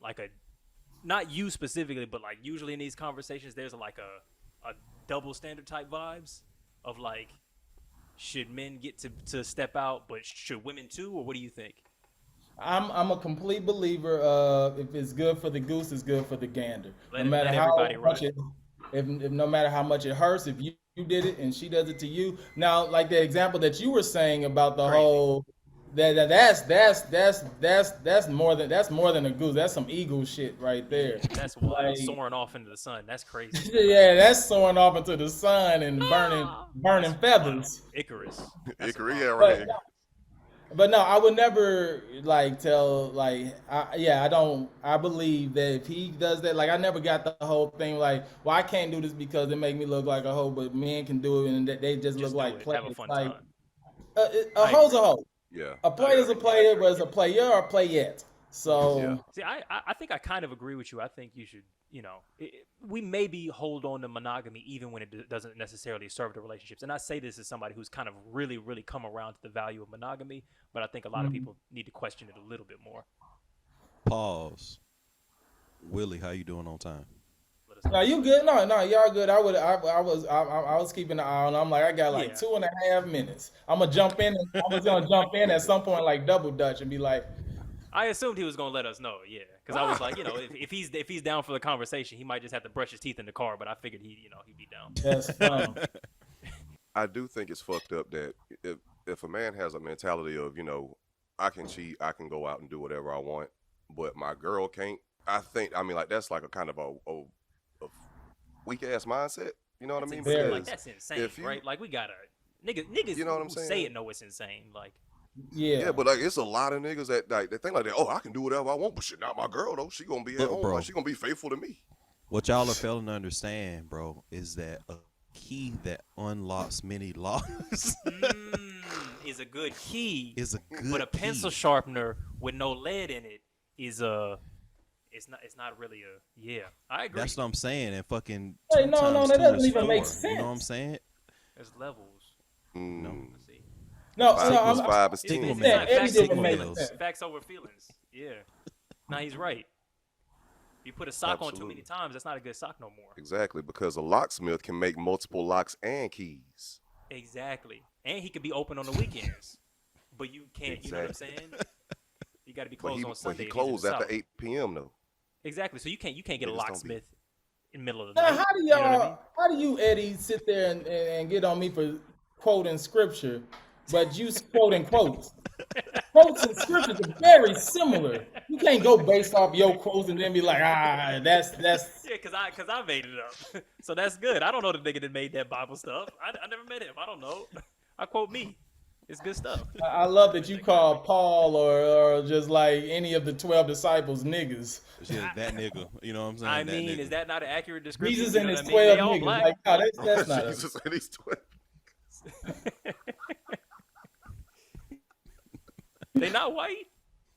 not you specifically, but like usually in these conversations, there's like a double standard type vibes of like, should men get to step out, but should women too, or what do you think? I'm a complete believer of if it's good for the goose, it's good for the gander. No matter how much no matter how much it hurts, if you did it and she does it to you. Now, like the example that you were saying about the whole that's more than a goose. That's some eagle shit right there. That's wild. Soaring off into the sun. That's crazy. Yeah, that's soaring off into the sun and burning feathers. Icarus. Icarus, yeah, right. But no, I would never like tell like I believe that if he does that, like I never got the whole thing like, well, I can't do this because it make me look like a hoe, but men can do it and they just look like players. Have a fun like time. A hoe's a hoe. Yeah. A player's a player, but it's a player or a playette. So yeah. See, I think I kind of agree with you. I think you should, we maybe hold on to monogamy even when it doesn't necessarily serve the relationships. And I say this as somebody who's kind of really, really come around to the value of monogamy, but I think a lot of people need to question it a little bit more. Pause. Willie, how you doing on time? No, you good? No, y'all good. I was keeping an eye on. I'm like, I got like 2.5 minutes. I'm gonna jump in. I was gonna jump in at some point, like double dutch, and be like. I assumed he was gonna let us know, because I was like, if he's down for the conversation, he might just have to brush his teeth in the car. But I figured he'd be down. That's fun. I do think it's fucked up that if a man has a mentality of I can cheat, I can go out and do whatever I want, but my girl can't. That's like a kind of a weak ass mindset. You know what I mean? Like that's insane, right? Like we gotta niggas. You know what I'm saying? Say it, know it's insane. Like. Yeah, but like it's a lot of niggas that like they think like that. Oh, I can do whatever I want, but shit, not my girl though. She gonna be at home. Bro, like, she gonna be faithful to me. What y'all are failing to understand, bro, is that a key that unlocks many locks is a good key. But a pencil sharpener with no lead in it is It's not really I agree. That's what I'm saying. And fucking. Hey, no, that doesn't even make sense. You know what I'm saying? There's levels. No. Let's see. No, five is 10. Eddie didn't make sense. Facts over feelings. Yeah. Nah, he's right. If you put a sock on too Absolutely. many times, that's not a good sock no more. Exactly, because a locksmith can make multiple locks and keys. Exactly. And he could be open on the weekends. But you can't, you know what I'm saying? You got to be closed on But Sunday. he if he's in the closed after South. 8 p.m. though. Exactly. So you can't get a Niggas don't be- locksmith in the middle of the Now, night. how do You know what I y'all, mean? how do you, Eddie, sit there and get on me for quoting scripture, but you quoting quotes? Quotes and scriptures are very similar. You can't go based off your quotes and then be like, that's. Yeah, cause I made it up. So that's good. I don't know the nigga that made that Bible stuff. I never met him. I don't know. I quote me. It's good stuff. I love that you call Paul or just like any of the 12 disciples niggas. Yeah, that nigga. You know what I'm saying? I That mean, nigga. is that not an accurate description? Jesus You and know his what I mean? 12 They all niggas. black. Like, no, that's not Jesus and he's 12. They not white.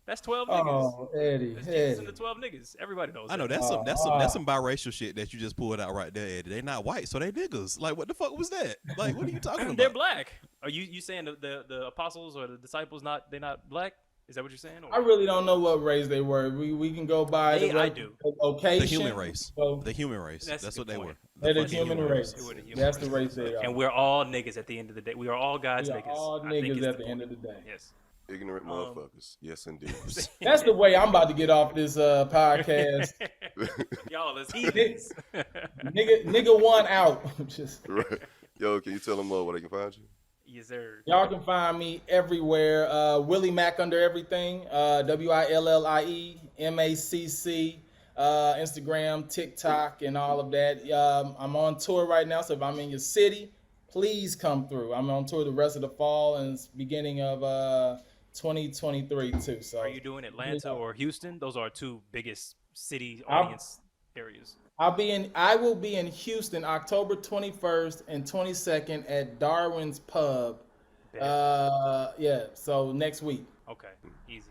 That's 12 niggas. Oh, Eddie, That's Jesus and the Eddie. 12 niggas. Everybody knows. I know that. that's some biracial shit that you just pulled out right there, Eddie. They not white, so they niggas. Like, what the fuck was that? Like, what are you talking about? They're black. Are you saying the apostles or the disciples they're not black? Is that what you're saying? Or? I really don't know what race they were. We can go by I do. location. The human race. So The human race. That's a That's good what they point. were. they're the fucking human race. They were the human That's race. the race they are. And we're all niggas at the end of the day. We are all God's We are niggas. all I think niggas is at the point. end of the day. Yes. Ignorant motherfuckers. Yes, indeed. That's the way I'm about to get off this podcast. Y'all is heathens. nigga one out. Just Right. Yo, can you tell them where they can find you? Yes, sir. y'all can find me everywhere. Willie Macc under everything. WILLIE MACC. Instagram, TikTok, and all of that. I'm on tour right now, so if I'm in your city, please come through. I'm on tour the rest of the fall and beginning of 2023 too. So Are you doing Atlanta or Houston? Those are our two biggest city I'll- audience areas. I will be in Houston October 21st and 22nd at Darwins Pub. Bet. So next week. Okay, easy.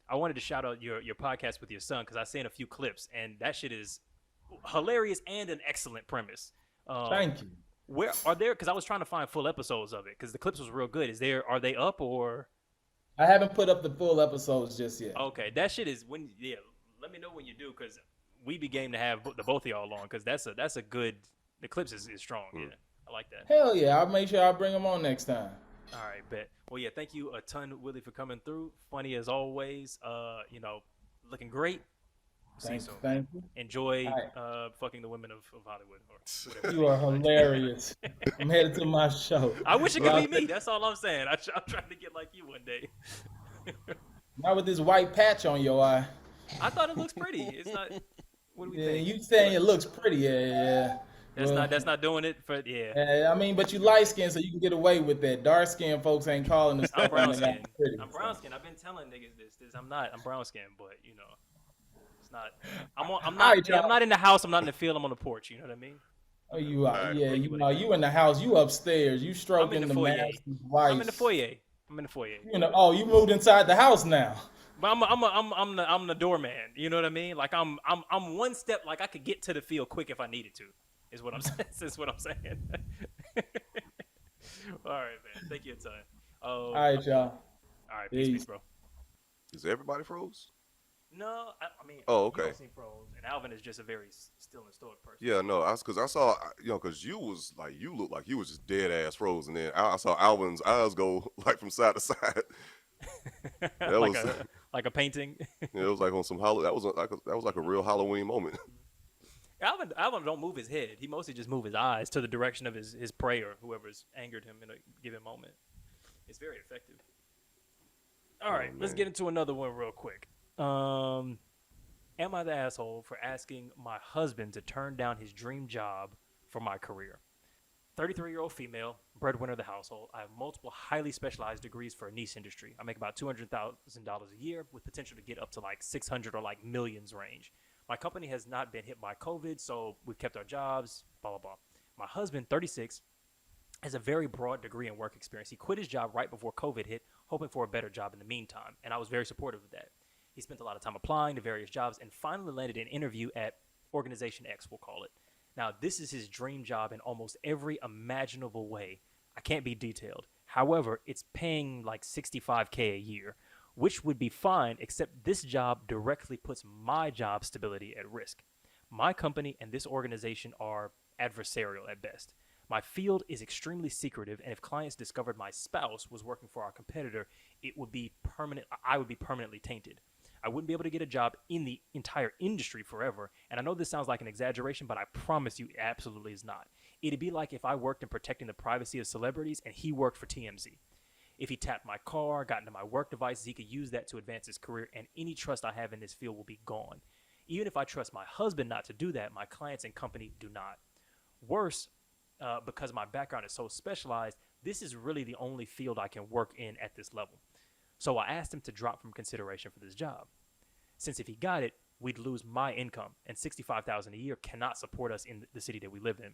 I wanted to shout out your podcast with your son because I seen a few clips and that shit is hilarious and an excellent premise. Thank you. Where are there? Because I was trying to find full episodes of it because the clips was real good. Are they up or? I haven't put up the full episodes just yet. Okay, that shit is let me know when you do because we be game to have the both of y'all on because that's a good. The clips is strong. Yeah, I like that. Hell yeah, I'll make sure I bring them on next time. All right, bet. Well, yeah, thank you a ton, Willie, for coming through. Funny as always. Looking great. See you soon. Thank you. Enjoy All fucking the women of Hollywood or whatever. You are hilarious. I'm headed to my show. I wish it could be me. That's all I'm saying. I'm trying to get like you one day. Not with this white patch on your eye. I thought it looks pretty. It's not. What do we Yeah, think? you saying it looks pretty. Yeah. That's not doing it for yeah. I mean, but you light skinned, so you can get away with that. Dark skinned folks ain't calling the stuff I'm brown when they got skin. pretty. I'm brown skin. I've been telling niggas this. I'm brown skin, but it's not. I'm not in the house. I'm not in the field. I'm on the porch. You know what I mean? Oh, you are. Alright. Yeah, you in the house. You upstairs. You stroking I'm in the the foyer. master's wife. I'm in the foyer. You moved inside the house now. But I'm the doorman. You know what I mean? Like I'm one step. Like I could get to the field quick if I needed to. Is what I'm saying. Is what I'm saying. All right, man. Thank you a ton. All right, y'all. All right, peace, bro. Is everybody froze? No, I mean. Oh, You okay. don't seem froze, and Alvin is just a very still and stoic person. Yeah, no, because I saw, because you looked like you was just dead ass froze, and then I saw Alvin's eyes go like from side to side. That like was, like a painting. it was like on some that was like a real Halloween moment. Alvin don't move his head. He mostly just move his eyes to the direction of his prey or whoever's angered him in a given moment. It's very effective. All right, let's man. get into another one real quick. Am I the asshole for asking my husband to turn down his dream job for my career? 33-year-old female, breadwinner of the household. I have multiple highly specialized degrees for a niche industry. I make about $200,000 a year with potential to get up to like 600 or like millions range. My company has not been hit by COVID, so we've kept our jobs, blah, blah, blah. My husband, 36, has a very broad degree in work experience. He quit his job right before COVID hit, hoping for a better job in the meantime, and I was very supportive of that. He spent a lot of time applying to various jobs and finally landed an interview at Organization X, we'll call it. Now, this is his dream job in almost every imaginable way. I can't be detailed. However, it's paying like $65K a year, which would be fine, except this job directly puts my job stability at risk. My company and this organization are adversarial at best. My field is extremely secretive, and if clients discovered my spouse was working for our competitor, it would be permanent. I would be permanently tainted. I wouldn't be able to get a job in the entire industry forever. And I know this sounds like an exaggeration, but I promise you it absolutely is not. It'd be like if I worked in protecting the privacy of celebrities and he worked for TMZ. If he tapped my car, got into my work devices, he could use that to advance his career, and any trust I have in this field will be gone. Even if I trust my husband not to do that, my clients and company do not. Worse, because my background is so specialized, this is really the only field I can work in at this level. So I asked him to drop from consideration for this job. Since if he got it, we'd lose my income, and $65,000 a year cannot support us in the city that we live in.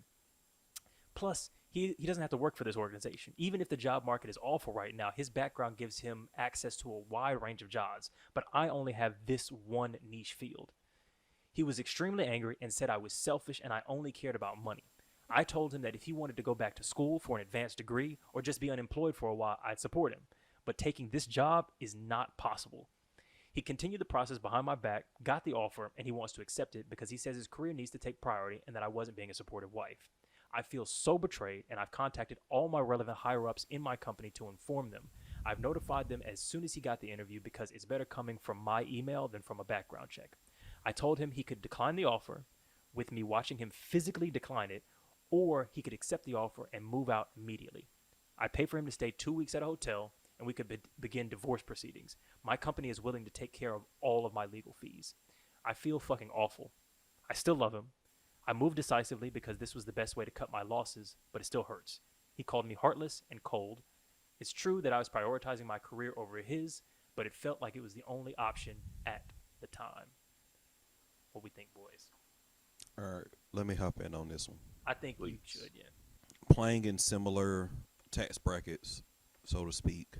Plus, he doesn't have to work for this organization. Even if the job market is awful right now, his background gives him access to a wide range of jobs, but I only have this one niche field. He was extremely angry and said I was selfish and I only cared about money. I told him that if he wanted to go back to school for an advanced degree or just be unemployed for a while, I'd support him. But taking this job is not possible. He continued the process behind my back, got the offer, and he wants to accept it because he says his career needs to take priority and that I wasn't being a supportive wife. I feel so betrayed, and I've contacted all my relevant higher-ups in my company to inform them. I've notified them as soon as he got the interview because it's better coming from my email than from a background check. I told him he could decline the offer, with me watching him physically decline it, or he could accept the offer and move out immediately. I pay for him to stay 2 weeks at a hotel, and we could begin divorce proceedings. My company is willing to take care of all of my legal fees. I feel fucking awful. I still love him. I moved decisively because this was the best way to cut my losses, but it still hurts. He called me heartless and cold. It's true that I was prioritizing my career over his, but it felt like it was the only option at the time. What we think, boys? All right, let me hop in on this one. I think you should, yeah. Playing in similar tax brackets, so to speak,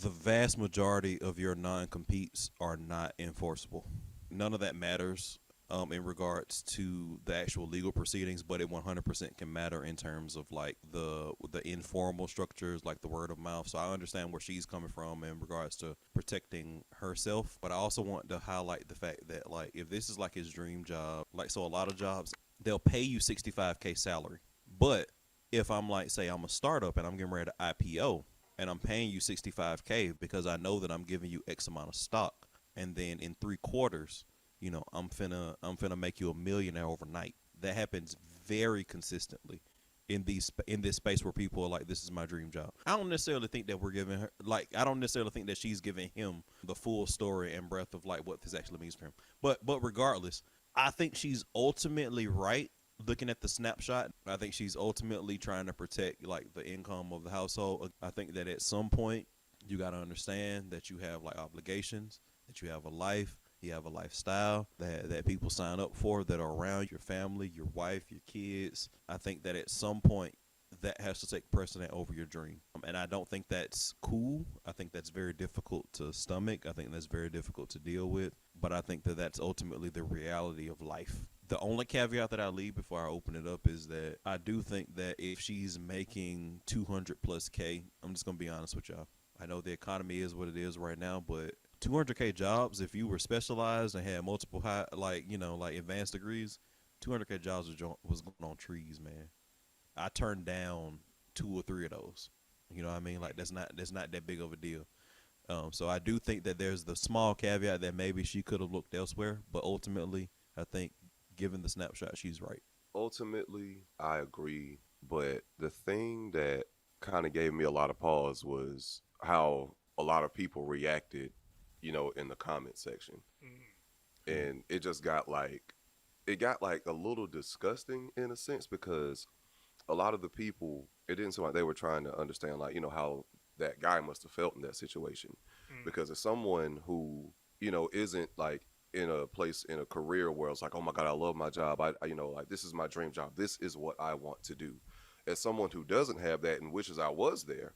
the vast majority of your non-competes are not enforceable. None of that matters in regards to the actual legal proceedings, but it 100% can matter in terms of like the informal structures, like the word of mouth. So I understand where she's coming from in regards to protecting herself, but I also want to highlight the fact that like if this is like his dream job, like so a lot of jobs, they'll pay you $65K salary. But if I'm like, say I'm a startup and I'm getting ready to IPO and I'm paying you $65K because I know that I'm giving you X amount of stock, and then in 3 quarters, you know, I'm finna make you a millionaire overnight. That happens very consistently in this space where people are like, this is my dream job. I don't necessarily think that we're giving her, like, I don't necessarily think that she's giving him the full story and breadth of like what this actually means for him. But regardless, I think she's ultimately right. Looking at the snapshot, I think she's ultimately trying to protect like the income of the household. I think that at some point you got to understand that you have like obligations, that you have a life, you have a lifestyle that people sign up for that are around your family, your wife, your kids. I think that at some point that has to take precedent over your dream. And I don't think that's cool. I think that's very difficult to stomach. I think that's very difficult to deal with. But I think that that's ultimately the reality of life. The only caveat that I leave before I open it up is that I do think that if she's making 200 plus K, I'm just going to be honest with y'all. I know the economy is what it is right now, but 200K jobs, if you were specialized and had multiple high, like, you know, like advanced degrees, 200K jobs was going on trees, man. I turned down 2 or 3 of those. You know what I mean? Like that's not that big of a deal. So I do think that there's the small caveat that maybe she could have looked elsewhere, but ultimately, I think given the snapshot, she's right. Ultimately, I agree, but the thing that kind of gave me a lot of pause was how a lot of people reacted, you know, in the comment section. And it just got like a little disgusting in a sense, because a lot of the people, it didn't seem like they were trying to understand, like, you know, how that guy must have felt in that situation. Because as someone who, you know, isn't like in a place in a career where it's like, oh my God, I love my job. I you know, like this is my dream job. This is what I want to do. As someone who doesn't have that and wishes I was there,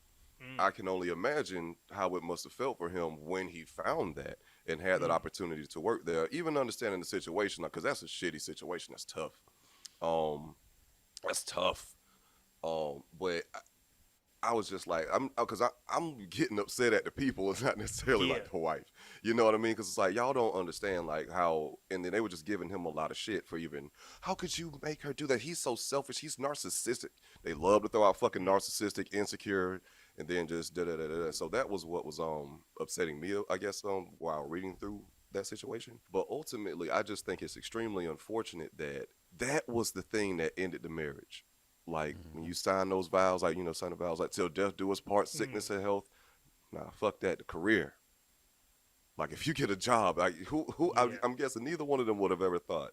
I can only imagine how it must have felt for him when he found that and had that opportunity to work there, even understanding the situation, because that's a shitty situation. That's tough. That's tough. But I was just like, I'm getting upset at the people. It's not necessarily Yeah. like the wife. You know what I mean? Because it's like, y'all don't understand like how, and then they were just giving him a lot of shit for even, how could you make her do that? He's so selfish. He's narcissistic. They love to throw out fucking narcissistic, insecure, and then just da-da-da-da-da. So that was what was upsetting me, I guess, while reading through that situation. But ultimately, I just think it's extremely unfortunate that that was the thing that ended the marriage. Like when you sign those vows, like, you know, sign the vows like till death do us part, sickness and health. Nah, fuck that. The career. Like if you get a job, like I'm guessing neither one of them would have ever thought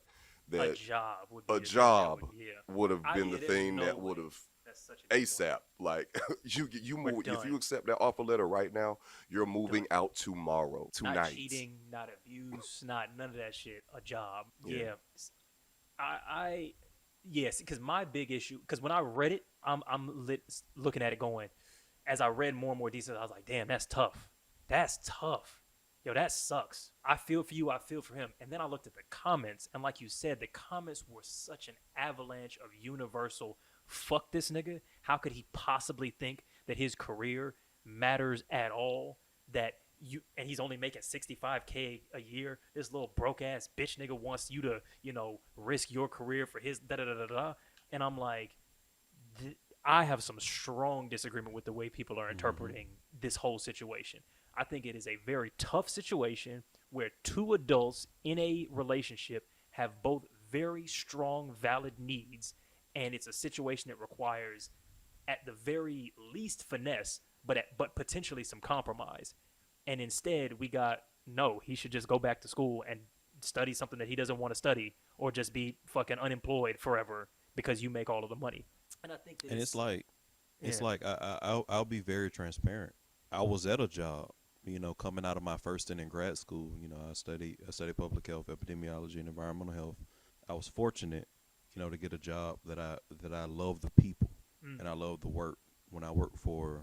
that a job would be a the thing job that would, yeah. would have been the there's thing no that way. would have That's such a good point. ASAP. Like you We're move if done. you accept that offer letter right now, you're moving Done. out tomorrow, tonight. Not cheating, not abuse, not none of that shit. A job. Yeah. Yes, because my big issue, because when I read it, I'm looking at it going, as I read more and more details, I was like, damn, that's tough. That's tough. Yo, that sucks. I feel for you. I feel for him. And then I looked at the comments, and like you said, the comments were such an avalanche of universal, fuck this nigga. How could he possibly think that his career matters at all? And he's only making $65K a year. This little broke ass bitch nigga wants you to, risk your career for his da da da da da. And I'm like, I have some strong disagreement with the way people are interpreting this whole situation. I think it is a very tough situation where two adults in a relationship have both very strong, valid needs, and it's a situation that requires, at the very least, finesse, but potentially some compromise. And instead, we got, no, he should just go back to school and study something that he doesn't want to study, or just be fucking unemployed forever because you make all of the money. And I think that it's like I'll be very transparent. I was at a job, coming out of my first stint in grad school. I studied public health, epidemiology, and environmental health. I was fortunate, to get a job that I love the people and I love the work. When I worked for,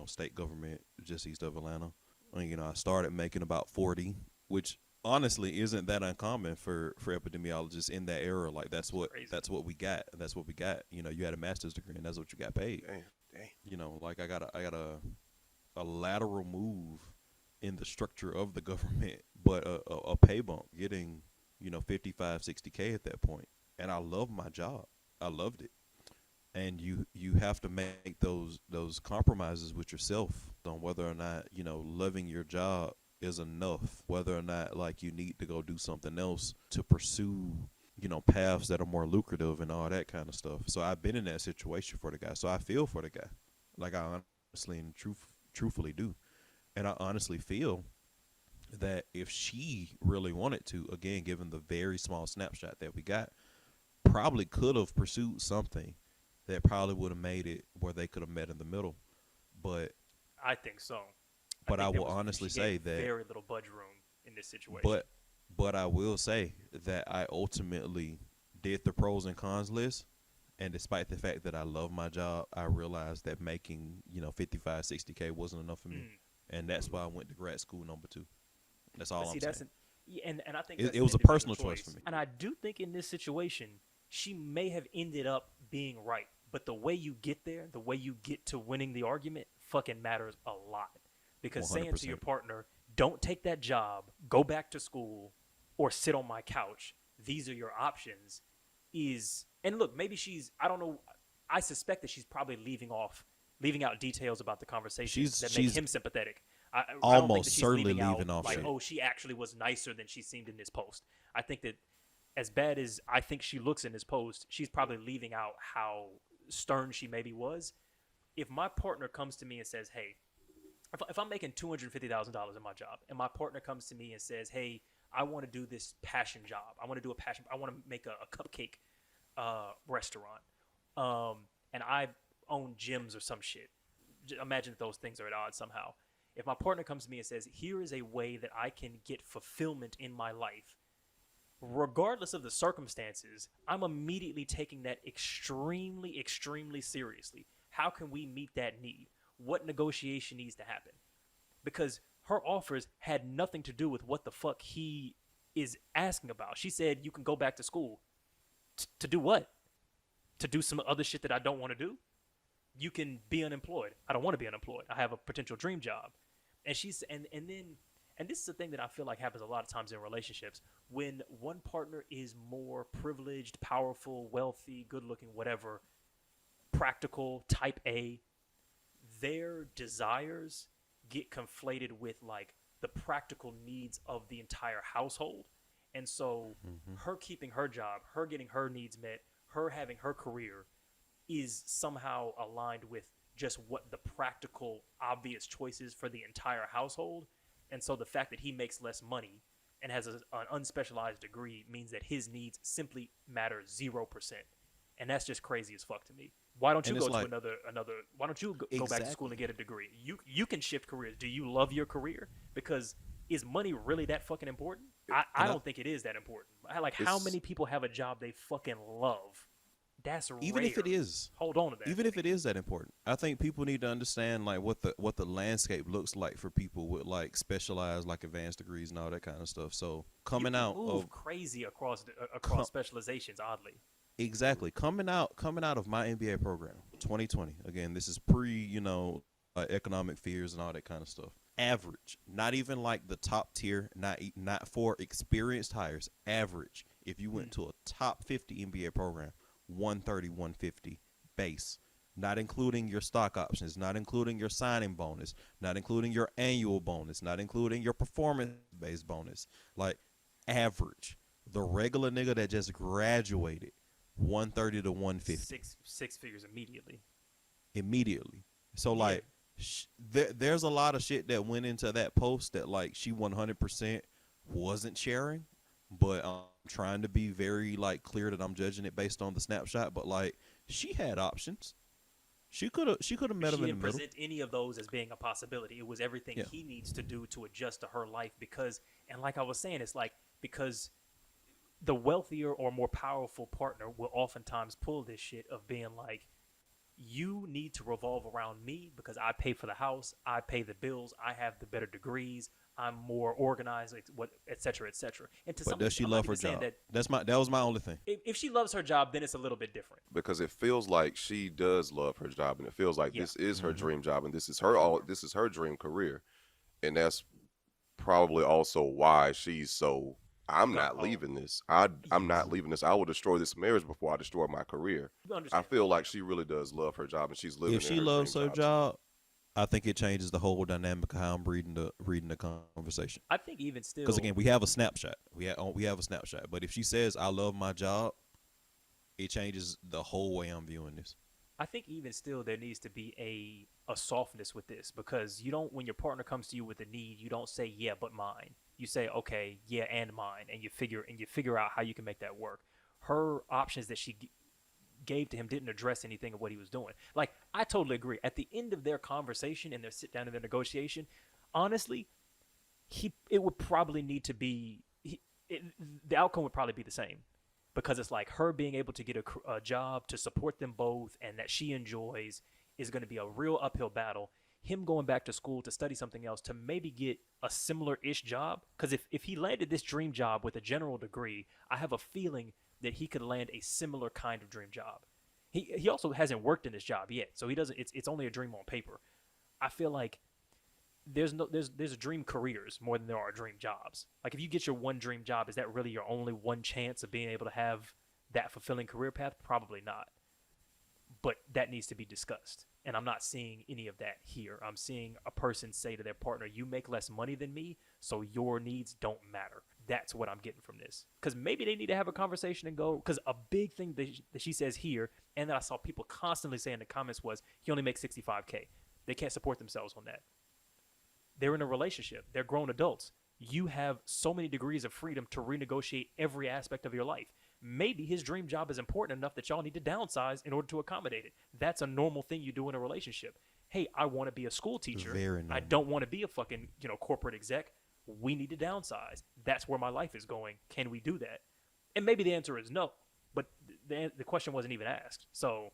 state government just east of Atlanta, I started making about 40, which honestly isn't that uncommon for epidemiologists in that era. Like that's what we got. That's what we got. You had a master's degree and that's what you got paid. Dang. Like I got a lateral move in the structure of the government, but a pay bump, getting 55, 60K at that point. And I love my job. I loved it. And you have to make those compromises with yourself on whether or not, loving your job is enough, whether or not like you need to go do something else to pursue, paths that are more lucrative and all that kind of stuff. So I've been in that situation for the guy. So I feel for the guy. Like I honestly and truthfully do. And I honestly feel that if she really wanted to, again, given the very small snapshot that we got, probably could have pursued something that probably would have made it where they could have met in the middle. But I think so. But I will honestly say that very little budge room in this situation. But I will say that I ultimately did the pros and cons list, and despite the fact that I love my job, I realized that making 55, 60K wasn't enough for me, and that's why I went to grad school number 2. That's all I'm saying. And I think it was a personal choice for me. And I do think in this situation, she may have ended up being right. But the way you get there, the way you get to winning the argument fucking matters a lot. Because 100%. Saying to your partner, don't take that job, go back to school, or sit on my couch, these are your options, and look, maybe I don't know, I suspect that she's probably leaving out details about the conversation that make him sympathetic. I don't think that she's certainly leaving off like, shit. Oh, she actually was nicer than she seemed in this post. I think that as bad as I think she looks in this post, she's probably leaving out how stern she maybe was. If my partner comes to me and says, hey, if I'm making $250,000 in my job, and my partner comes to me and says, hey, I want to do this passion job. I want to make a cupcake restaurant. And I own gyms or some shit. Imagine that those things are at odds somehow. If my partner comes to me and says, here is a way that I can get fulfillment in my life, regardless of the circumstances, I'm immediately taking that extremely, extremely seriously. How can we meet that need? What negotiation needs to happen? Because her offers had nothing to do with what the fuck he is asking about. She said, you can go back to school. To do what? To do some other shit that I don't want to do? You can be unemployed. I don't want to be unemployed. I have a potential dream job. And she's and this is the thing that I feel like happens a lot of times in relationships. When one partner is more privileged, powerful, wealthy, good-looking, whatever, practical, type A, their desires get conflated with like the practical needs of the entire household. And so her keeping her job, her getting her needs met, her having her career is somehow aligned with just what the practical, obvious choices for the entire household. And so the fact that he makes less money and has an unspecialized degree means that his needs simply matter 0%. And that's just crazy as fuck to me. Why don't you go to another? Why don't you go back to school and get a degree? You can shift careers. Do you love your career? Because is money really that fucking important? I don't think it is that important. How many people have a job they fucking love? That's rare. Even if it is, hold on to that. Even if it is that important, I think people need to understand like what the landscape looks like for people with like specialized like advanced degrees and all that kind of stuff. So coming out of crazy across specializations, oddly. Exactly. Coming out of my MBA program, 2020. Again, this is pre, economic fears and all that kind of stuff. Average, not even like the top tier, not for experienced hires. Average, if you went to a top 50 MBA program, 130, 150 base, not including your stock options, not including your signing bonus, not including your annual bonus, not including your performance-based bonus. Like average, the regular nigga that just graduated, 130 to 150. Six figures immediately. So like there's a lot of shit that went into that post that like she 100% wasn't sharing, but I'm trying to be very like clear that I'm judging it based on the snapshot. But like she had options. She could have met him in the middle. She didn't present any of those as being a possibility. It was everything he needs to do to adjust to her life because like I was saying, it's like because the wealthier or more powerful partner will oftentimes pull this shit of being like, you need to revolve around me because I pay for the house, I pay the bills, I have the better degrees, I'm more organized, et cetera, et cetera. And but does she love her job? That was my only thing. If she loves her job, then it's a little bit different. Because it feels like she does love her job, and it feels like this is her dream job, and this is her dream career, and that's probably also why she's so. I'm not leaving this. I'm not leaving this. I will destroy this marriage before I destroy my career. I feel like she really does love her job, and she's living. If she loves her job, I think it changes the whole dynamic of how I'm reading the conversation. I think even still, because again, we have a snapshot. We have a snapshot. But if she says I love my job, it changes the whole way I'm viewing this. I think even still there needs to be a softness with this because you don't, when your partner comes to you with a need, you don't say yeah but mine. You say okay, yeah, and mine, and you figure out how you can make that work. Her options that she gave to him didn't address anything of what he was doing. Like I totally agree. At the end of their conversation and their sit down and their negotiation, honestly, it would probably need to be the outcome would probably be the same. Because it's like her being able to get a job to support them both and that she enjoys is going to be a real uphill battle. Him going back to school to study something else to maybe get a similar-ish job. Because if he landed this dream job with a general degree, I have a feeling that he could land a similar kind of dream job. He also hasn't worked in this job yet, so he doesn't. It's only a dream on paper. I feel like there's dream careers more than there are dream jobs. Like if you get your one dream job, is that really your only one chance of being able to have that fulfilling career path? Probably not. But that needs to be discussed. And I'm not seeing any of that here. I'm seeing a person say to their partner, you make less money than me, so your needs don't matter. That's what I'm getting from this. Because maybe they need to have a conversation and go, because a big thing that she says here, and that I saw people constantly say in the comments was, he only makes $65K. They can't support themselves on that. They're in a relationship. They're grown adults. You have so many degrees of freedom to renegotiate every aspect of your life. Maybe his dream job is important enough that y'all need to downsize in order to accommodate it. That's a normal thing you do in a relationship. Hey, I want to be a school teacher. I don't want to be a fucking, corporate exec. We need to downsize. That's where my life is going. Can we do that? And maybe the answer is no, but the question wasn't even asked. So,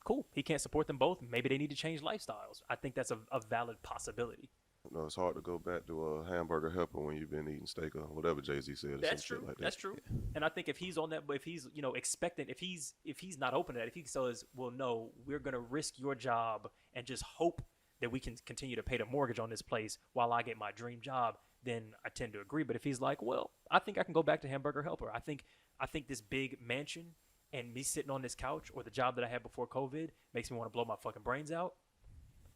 cool. He can't support them both. Maybe they need to change lifestyles. I think that's a valid possibility. No, it's hard to go back to a hamburger helper when you've been eating steak or whatever Jay-Z said or That's some true. shit like that. That's true. And I think if he's on that, but if he's expecting, if he's not open to that, if he says, well, no, we're gonna risk your job and just hope that we can continue to pay the mortgage on this place while I get my dream job, then I tend to agree. But if he's like, well, I think I can go back to hamburger helper. I think this big mansion and me sitting on this couch or the job that I had before COVID makes me want to blow my fucking brains out.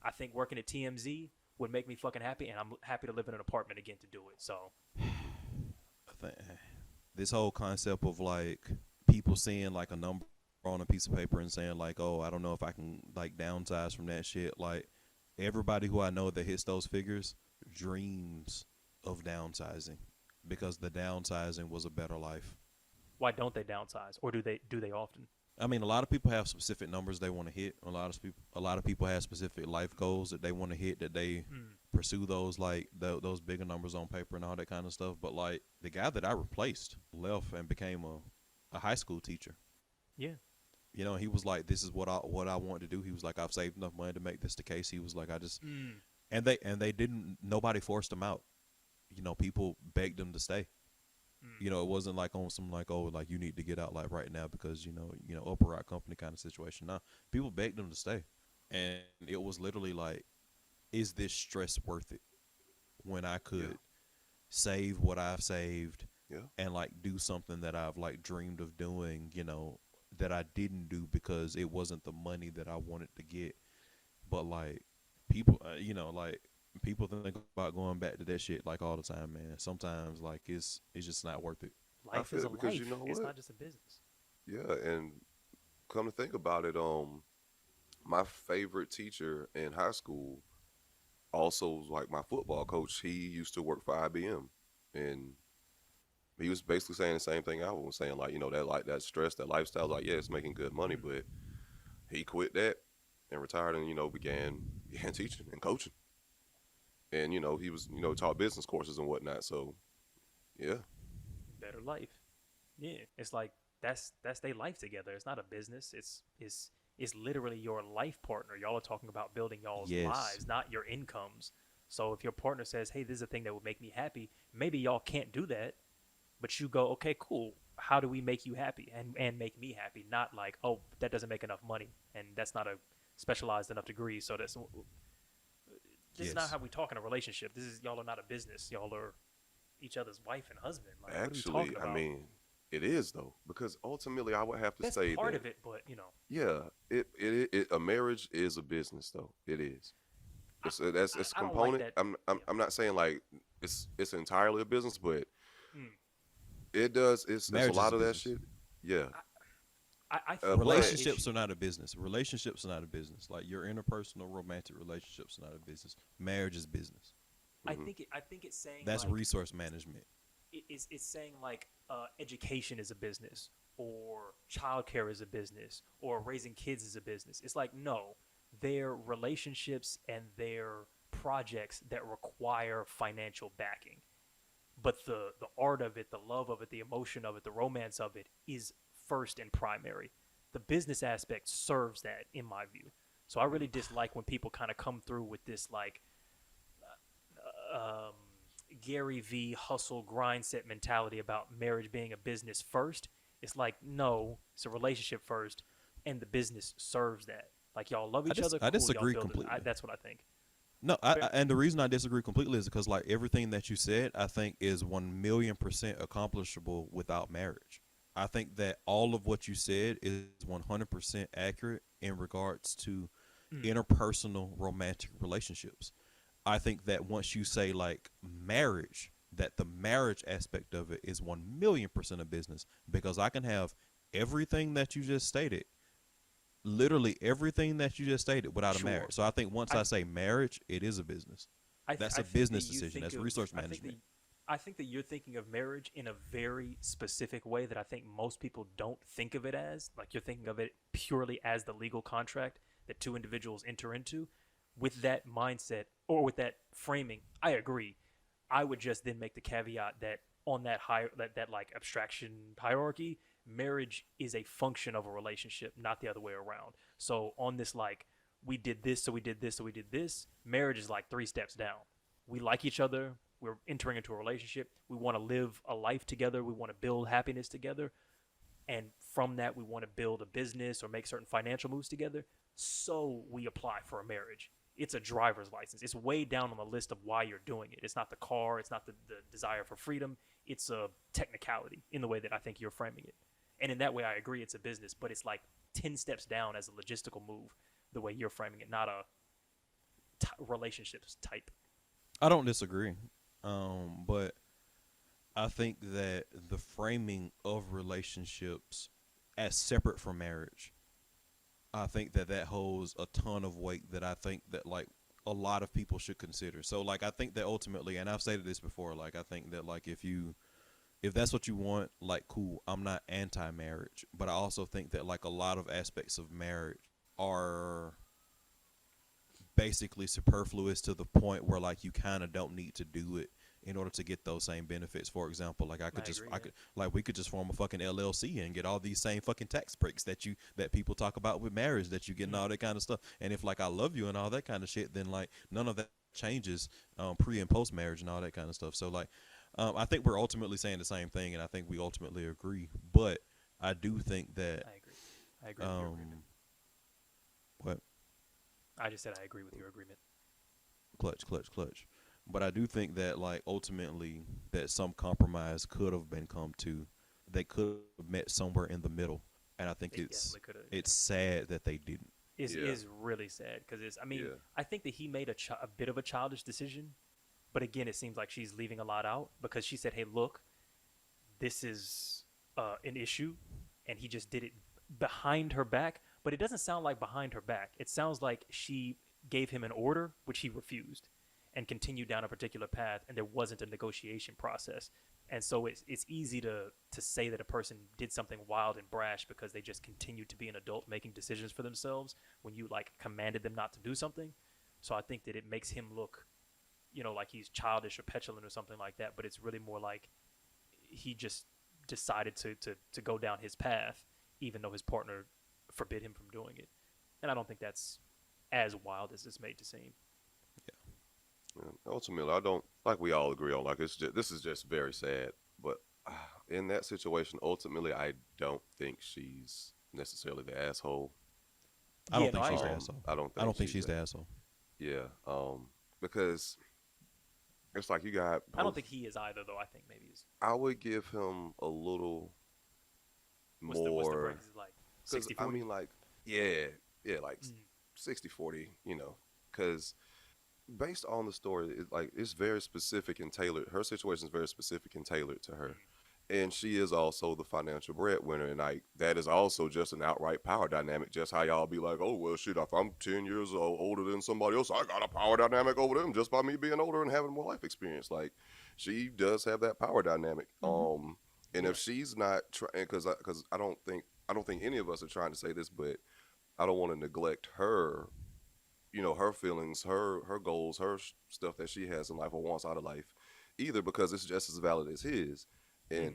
I think working at TMZ would make me fucking happy, and I'm happy to live in an apartment again to do it. So, I think this whole concept of like people seeing like a number on a piece of paper and saying like, oh, I don't know if I can like downsize from that shit. Like everybody who I know that hits those figures dreams of downsizing because the downsizing was a better life. why don't they downsize, or do they often? I mean, a lot of people have specific numbers they want to hit. A lot of people have specific life goals that they want to hit. That they pursue those like those bigger numbers on paper and all that kind of stuff. But like the guy that I replaced left and became a high school teacher. Yeah. You know, he was like, "This is what I want to do." He was like, "I've saved enough money to make this the case." He was like, "I just," and they didn't. Nobody forced him out. You know, people begged him to stay. You know, it wasn't like on some like, oh, like you need to get out like right now because you know upper rock company kind of situation. No, people begged him to stay, and it was literally like, is this stress worth it when I could save what I've saved and like do something that I've like dreamed of doing, you know, that I didn't do because it wasn't the money that I wanted to get. But like people, you know, like people think about going back to that shit like all the time, man. Sometimes like it's just not worth it. Life is a because life. you know It's what? not just a business. Yeah, and come to think about it, my favorite teacher in high school also was like my football coach. He used to work for IBM, and he was basically saying the same thing I was saying, like, you know, that stress, that lifestyle, like, yeah, it's making good money, but he quit that and retired and, you know, began teaching and coaching. And, you know, he was, you know, taught business courses and whatnot. So, yeah. Better life. Yeah. It's like that's their life together. It's not a business. It's literally your life partner. Y'all are talking about building y'all's lives, not your incomes. So if your partner says, hey, this is a thing that would make me happy, maybe y'all can't do that, but you go, okay, cool. How do we make you happy and make me happy? Not like, oh, that doesn't make enough money and that's not a specialized enough degree. So this is not how we talk in a relationship. Y'all are not a business. Y'all are each other's wife and husband. Like, Actually, what are we talking about? I mean, it is though, because ultimately I would have to that's say part that, of it, but you know, yeah, a marriage is a business though. It is. It's a I don't like component. that. I'm not saying like it's entirely a business, but it does. It's a Marriage lot is of a that business. shit. Yeah. I feel Relationships are not a business. Relationships are not a business. Like your interpersonal romantic relationships are not a business. Marriage is business. I think it's saying That's like, resource management. it's saying like education is a business or childcare is a business or raising kids is a business. It's like, no, they're relationships and they're projects that require financial backing. But the art of it, the love of it, the emotion of it, the romance of it is first and primary. The business aspect serves that, in my view. So I really dislike when people kind of come through with this like Gary V hustle grind set mentality about marriage being a business first. It's like, no, it's a relationship first, and the business serves that. Like, y'all love each other. I cool, disagree y'all build it. completely. That's what I think. No, and the reason I disagree completely is because like everything that you said, I think is 1,000,000% accomplishable without marriage. I think that all of what you said is 100% accurate in regards to interpersonal romantic relationships. I think that once you say like marriage, that the marriage aspect of it is 1,000,000% a business, because I can have everything that you just stated, literally everything that you just stated without a marriage. So I think once I say marriage, it is a business. That's a business decision. That's resource management. I think that you're thinking of marriage in a very specific way that I think most people don't think of it as. Like, you're thinking of it purely as the legal contract that two individuals enter into. With that mindset or with that framing, I agree. I would just then make the caveat that on that that like abstraction hierarchy, marriage is a function of a relationship, not the other way around. So on this, like, we did this, so we did this, so we did this, marriage is like 3 steps down. we like each other. We're entering into a relationship. We want to live a life together. We want to build happiness together. And from that, we want to build a business or make certain financial moves together. So we apply for a marriage. It's a driver's license. It's way down on the list of why you're doing it. It's not the car. It's not the desire for freedom. It's a technicality in the way that I think you're framing it. And in that way, I agree it's a business, but it's like 10 steps down as a logistical move, the way you're framing it, not a relationships type. I don't disagree, but I think that the framing of relationships as separate from marriage, I think that holds a ton of weight that I think that like a lot of people should consider. So like I think that ultimately, and I've stated this before, like I think that like if that's what you want, like cool, I'm not anti-marriage, but I also think that like a lot of aspects of marriage are basically superfluous to the point where like you kind of don't need to do it in order to get those same benefits. For example, like we could just form a fucking LLC and get all these same fucking tax breaks that people talk about with marriage, that you get and all that kind of stuff. And if like I love you and all that kind of shit, then like none of that changes pre and post marriage and all that kind of stuff. So like I think we're ultimately saying the same thing, and I think we ultimately agree. But I do think that I agree with your agreement. What? I just said I agree with your agreement. Clutch. But I do think that like ultimately that some compromise could have been come to. They could have met somewhere in the middle, and I think it's sad that they didn't. Is really sad because I think that he made a bit of a childish decision, but again, it seems like she's leaving a lot out because she said, "Hey, look, this is an issue," and he just did it behind her back. But it doesn't sound like behind her back. It sounds like she gave him an order, which he refused, and continued down a particular path, and there wasn't a negotiation process. And so it's easy to say that a person did something wild and brash because they just continued to be an adult making decisions for themselves when you like commanded them not to do something. So I think that it makes him look, like he's childish or petulant or something like that, but it's really more like he just decided to go down his path, even though his partner forbid him from doing it. And I don't think that's as wild as it's made to seem. Yeah, ultimately, I don't like we all agree on. Like this is just very sad. But in that situation, ultimately, I don't think she's necessarily the asshole. I don't think she's the asshole. I don't think she's the asshole. Yeah, because it's like you got. I don't think he is either, though. I think maybe he's. I would give him a little what's the break? Is it like 60-40? I mean, like like 60-40. Because. Based on the story, it's very specific and tailored. Her situation is very specific and tailored to her, and she is also the financial breadwinner. And that is also just an outright power dynamic. Just how y'all be like, oh well, shit. If I'm 10 years older than somebody else, I got a power dynamic over them just by me being older and having more life experience. Like she does have that power dynamic. And if she's not trying, because I don't think any of us are trying to say this, but I don't want to neglect her. Her feelings, her goals, her stuff that she has in life or wants out of life, either, because it's just as valid as his. And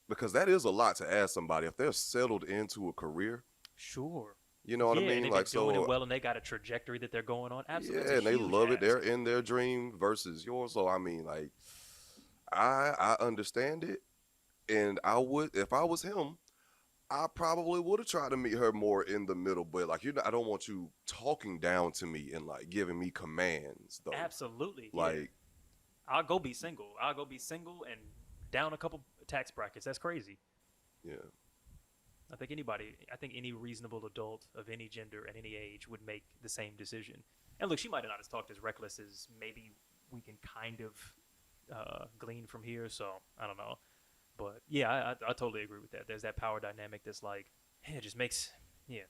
because that is a lot to ask somebody if they're settled into a career. Sure. You know what I mean? And like doing it well, and they got a trajectory that they're going on. Absolutely. Yeah, and they love it. They're in their dream versus yours. So I mean, like, I understand it, and I would, if I was him, I probably would have tried to meet her more in the middle, but like I don't want you talking down to me and like giving me commands, though. Absolutely. Like, I'll go be single. And down a couple tax brackets. That's crazy. Yeah. I think any reasonable adult of any gender and any age would make the same decision. And look, she might have not talked as reckless as maybe we can kind of glean from here. So I don't know. But yeah, I totally agree with that. There's that power dynamic that's like, it just makes the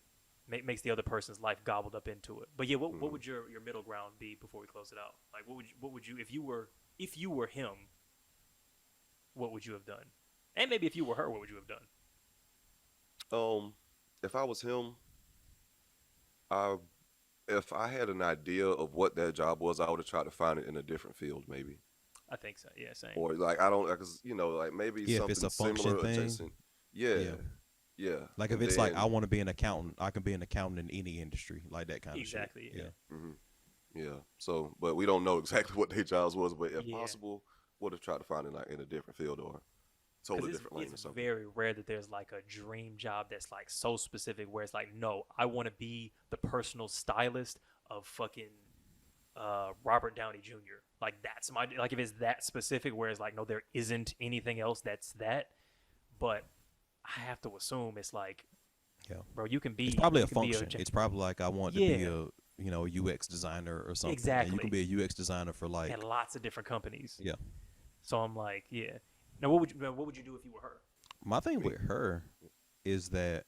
other person's life gobbled up into it. But yeah, what would your middle ground be before we close it out? Like, what would you if you were him, what would you have done? And maybe if you were her, what would you have done? If I was him, if I had an idea of what that job was, I would have tried to find it in a different field, maybe. I think so. Yeah, same. Or like I don't, because like maybe something if it's a function similar, thing, adjacent. Yeah. Like if it's like I want to be an accountant, I can be an accountant in any industry, like that kind of shit. Exactly. Yeah. Yeah. So, but we don't know exactly what their jobs was. But if Yeah. possible, would have tried to find it like in a different field or totally different lane or it's something. very rare that there's like a dream job that's like so specific where it's like, no, I want to be the personal stylist of fucking Robert Downey Jr. Like that's my like if it's that specific where it's like, no, there isn't anything else that's that. But I have to assume it's like, Yeah. bro, you can be. It's probably you a can be function. It's probably like I want to be Yeah. a UX designer or something. Exactly. And you can be a UX designer for like and lots of different companies. yeah. So I'm like, yeah. Now, what would you do if you were her? My thing with her is that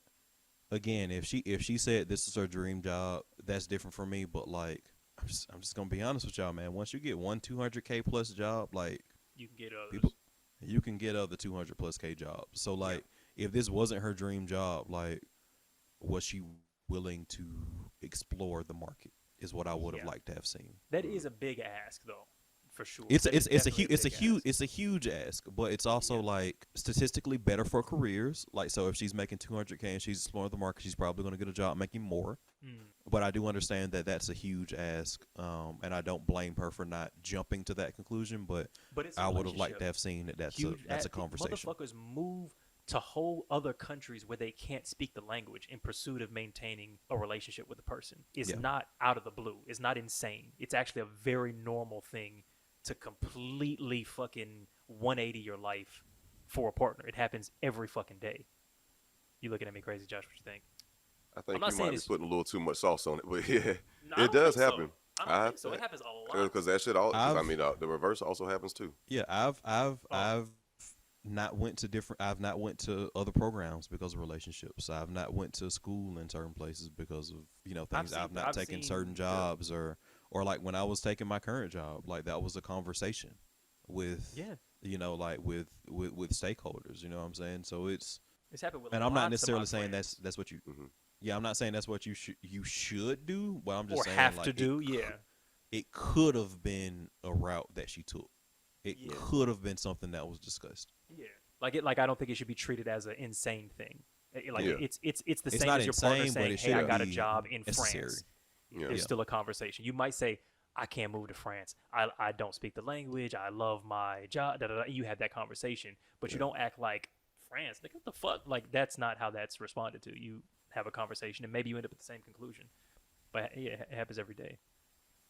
again, if she said this is her dream job, that's different for me. But like, I'm just gonna be honest with y'all, man. Once you get one 200K plus job, like You can get others. people, you can get other 200 plus K jobs. So like, if this wasn't her dream job, like, was she willing to explore the market? Is what I would have liked to have seen. That is a big ask, though, for sure. It's That is a definitely big ask. huge ask, but it's also like statistically better for careers. Like, so if she's making 200K and she's exploring the market, she's probably going to get a job making more. But I do understand that that's a huge ask, and I don't blame her for not jumping to that conclusion. But it's a I would have liked relationship. to have seen that that's Huge a ask. conversation. Motherfuckers move to whole other countries where they can't speak the language in pursuit of maintaining a relationship with a person. It's Yeah. not out of the blue. It's not insane. It's actually a very normal thing to completely fucking 180 your life for a partner. It happens every fucking day. You looking at me crazy, Josh? What you think? I think not you saying might be it's- putting a little too much sauce on it, but yeah, No, I it don't does think so. happen. I don't think so. It happens a lot. Because that shit all. I I've- mean, the reverse also happens too. Yeah, I've not went to other programs because of relationships. I've not went to school in certain places because of things. I've not taken certain jobs or like when I was taking my current job, like that was a conversation with like with stakeholders. You know what I'm saying? So it's happened with and I'm lots not of necessarily my saying friends. that's what you. Yeah, I'm not saying that's what you should do, but I'm just or saying have like, to do. Yeah. It could have been a route that she took. It Yeah. could have been something that was discussed. Yeah, like I don't think it should be treated as an insane thing. Like Yeah. it's the It's same not as your partner insane, but saying, it "Hey, I should got a be job in necessary. France." Yeah. There's Yeah. still a conversation. You might say, "I can't move to France. I don't speak the language. I love my job." Da, da, da. You have that conversation, but you don't act like France. Like what the fuck? Like that's not how that's responded to. You have a conversation and maybe you end up at the same conclusion. But yeah, it happens every day.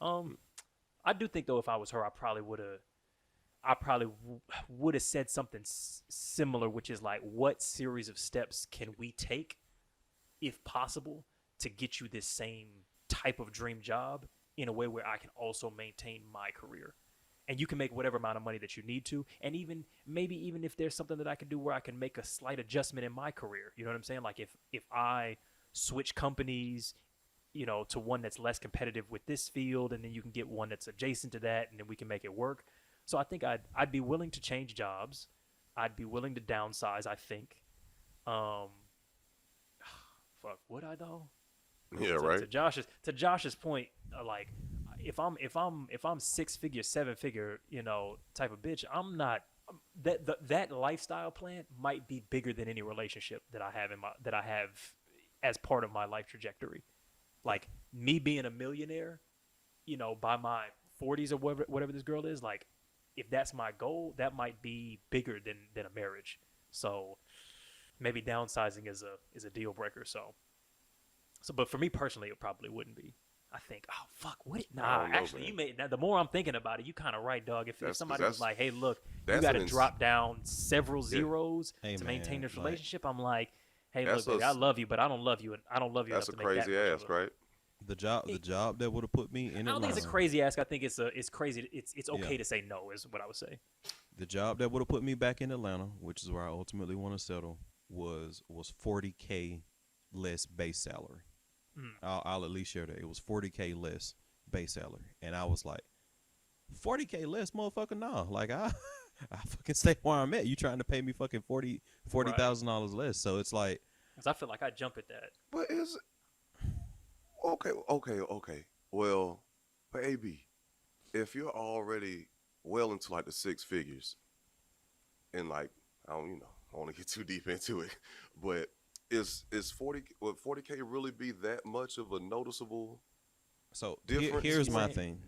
I do think though, if I was her, I probably would have said something similar, which is like, what series of steps can we take, if possible, to get you this same type of dream job in a way where I can also maintain my career, and you can make whatever amount of money that you need to, and even if there's something that I can do where I can make a slight adjustment in my career. You know what I'm saying? Like if I switch companies, to one that's less competitive with this field, and then you can get one that's adjacent to that, and then we can make it work. So I think I'd be willing to change jobs. I'd be willing to downsize, I think. Fuck, would I though? Yeah, To right. Josh's point, like if I'm 6-figure, 7-figure, type of bitch, I'm not. That lifestyle plan might be bigger than any relationship that I have as part of my life trajectory. Like me being a millionaire, by my 40s or whatever this girl is, like if that's my goal, that might be bigger than a marriage. So maybe downsizing is a deal breaker. So but for me personally, it probably wouldn't be. I think, oh fuck, what? I Nah, don't know, actually, man. you made. Now, the more I'm thinking about it, you kind of right, dog. If somebody was that's- like, hey, look, you that's got to an drop down several zeros Hey, to maintain man, this like- relationship, I'm like, hey, That's look, baby, a- I love you, but I don't love you, and I don't love you That's a enough to make crazy that much ask, of a- right? The job that would have put me in I don't Atlanta. think it's a crazy ask. I think it's crazy. It's okay Yeah. to say no, is what I would say. The job that would have put me back in Atlanta, which is where I ultimately want to settle, was 40K less base salary. I'll at least share that. It was 40K less base salary, and I was like, 40K less, motherfucker, nah. Like I fucking stay where I'm at. You trying to pay me fucking $40,000 less? So it's like, Because I feel like I jump at that. But is okay. Well, baby, if you're already well into like the 6 figures, and like I don't want to get too deep into it, but would 40K really be that much of a noticeable So difference. here's my thing,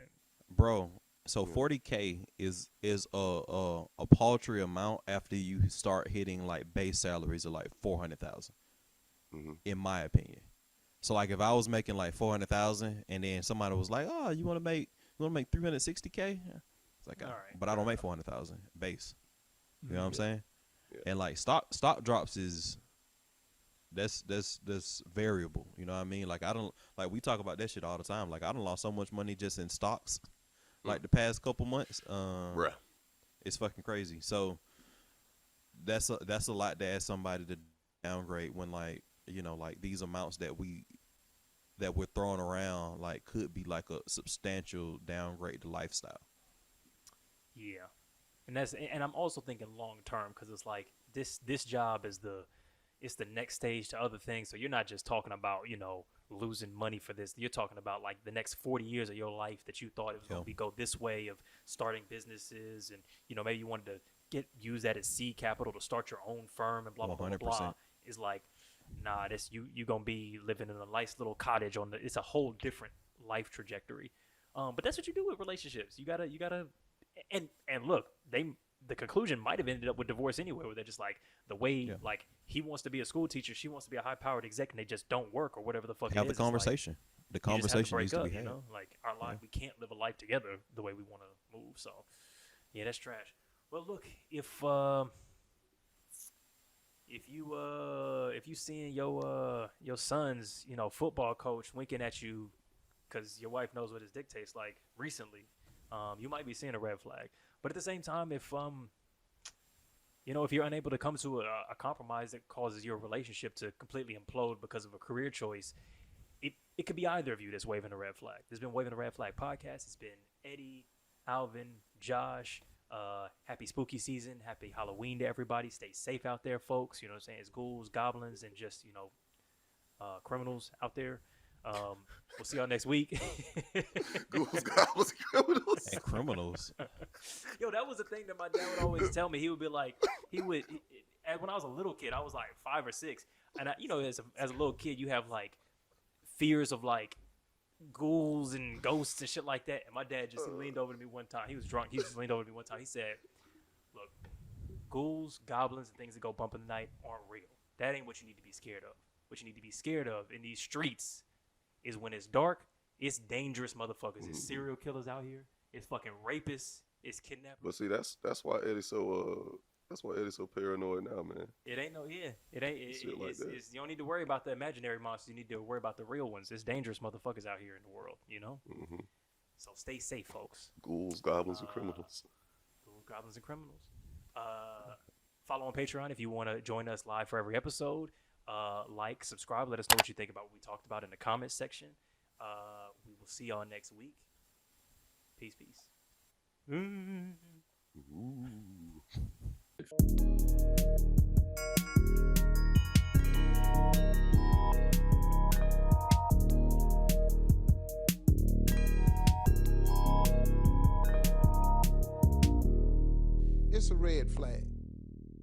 bro. So 40K is a paltry amount after you start hitting like base salaries of like 400,000, in my opinion. So like if I was making like 400,000 and then somebody was like, oh, you want to make 360K? It's like, all right, but I don't make 400,000 base. You know what I'm saying? Yeah. And like stock drops is that's variable. You know what I mean? Like I don't like we talk about that shit all the time. Like I done lost so much money just in stocks, like the past couple months. Bruh. It's fucking crazy. So that's a lot to ask somebody to downgrade when like like these amounts that we're throwing around like could be like a substantial downgrade to lifestyle. Yeah, and I'm also thinking long term because it's like this job is it's the next stage to other things. So you're not just talking about losing money for this. You're talking about like the next 40 years of your life that you thought it was going to go this way of starting businesses, and maybe you wanted to use that as seed capital to start your own firm and blah blah blah blah blah. Is like, nah, this you gonna be living in a nice little cottage it's a whole different life trajectory. But that's what you do with relationships. You gotta and look, the conclusion might have ended up with divorce anyway, where they're just like the way like he wants to be a school teacher, she wants to be a high powered exec, and they just don't work or whatever the fuck. Have the conversation. The conversation needs to be had. Like our life, we can't live a life together the way we want to move. So yeah, that's trash. Well, look, if you seeing your son's football coach winking at you because your wife knows what his dick tastes like recently, you might be seeing a red flag. But at the same time, if you're unable to come to a compromise that causes your relationship to completely implode because of a career choice, it could be either of you that's waving a red flag. There's been Waving a Red Flag podcast. It's been Eddy, Alvin, Josh. Happy spooky season. Happy Halloween to everybody. Stay safe out there, folks. You know what I'm saying? It's ghouls, goblins, and just criminals out there. We'll see y'all next week. Ghouls, goblins, criminals. And criminals. Yo, that was the thing that my dad would always tell me. He would be like, when I was a little kid, I was like 5 or 6, and as a little kid, you have like fears of like ghouls and ghosts and shit like that. And my dad he leaned over to me one time. He was drunk. He just leaned over to me one time. He said, "Look, ghouls, goblins, and things that go bump in the night aren't real. That ain't what you need to be scared of. What you need to be scared of in these streets is when it's dark, it's dangerous motherfuckers. It's serial killers out here. It's fucking rapists. It's kidnappers." But see, that's why Eddy's so paranoid now, man. It ain't it's you don't need to worry about the imaginary monsters. You need to worry about the real ones. There's dangerous motherfuckers out here in the world, So stay safe, folks. Ghouls, goblins, and criminals. Ghouls, goblins, and criminals. Follow on Patreon if you want to join us live for every episode. Like, subscribe. Let us know what you think about what we talked about in the comments section. We will see y'all next week. Peace. Ooh.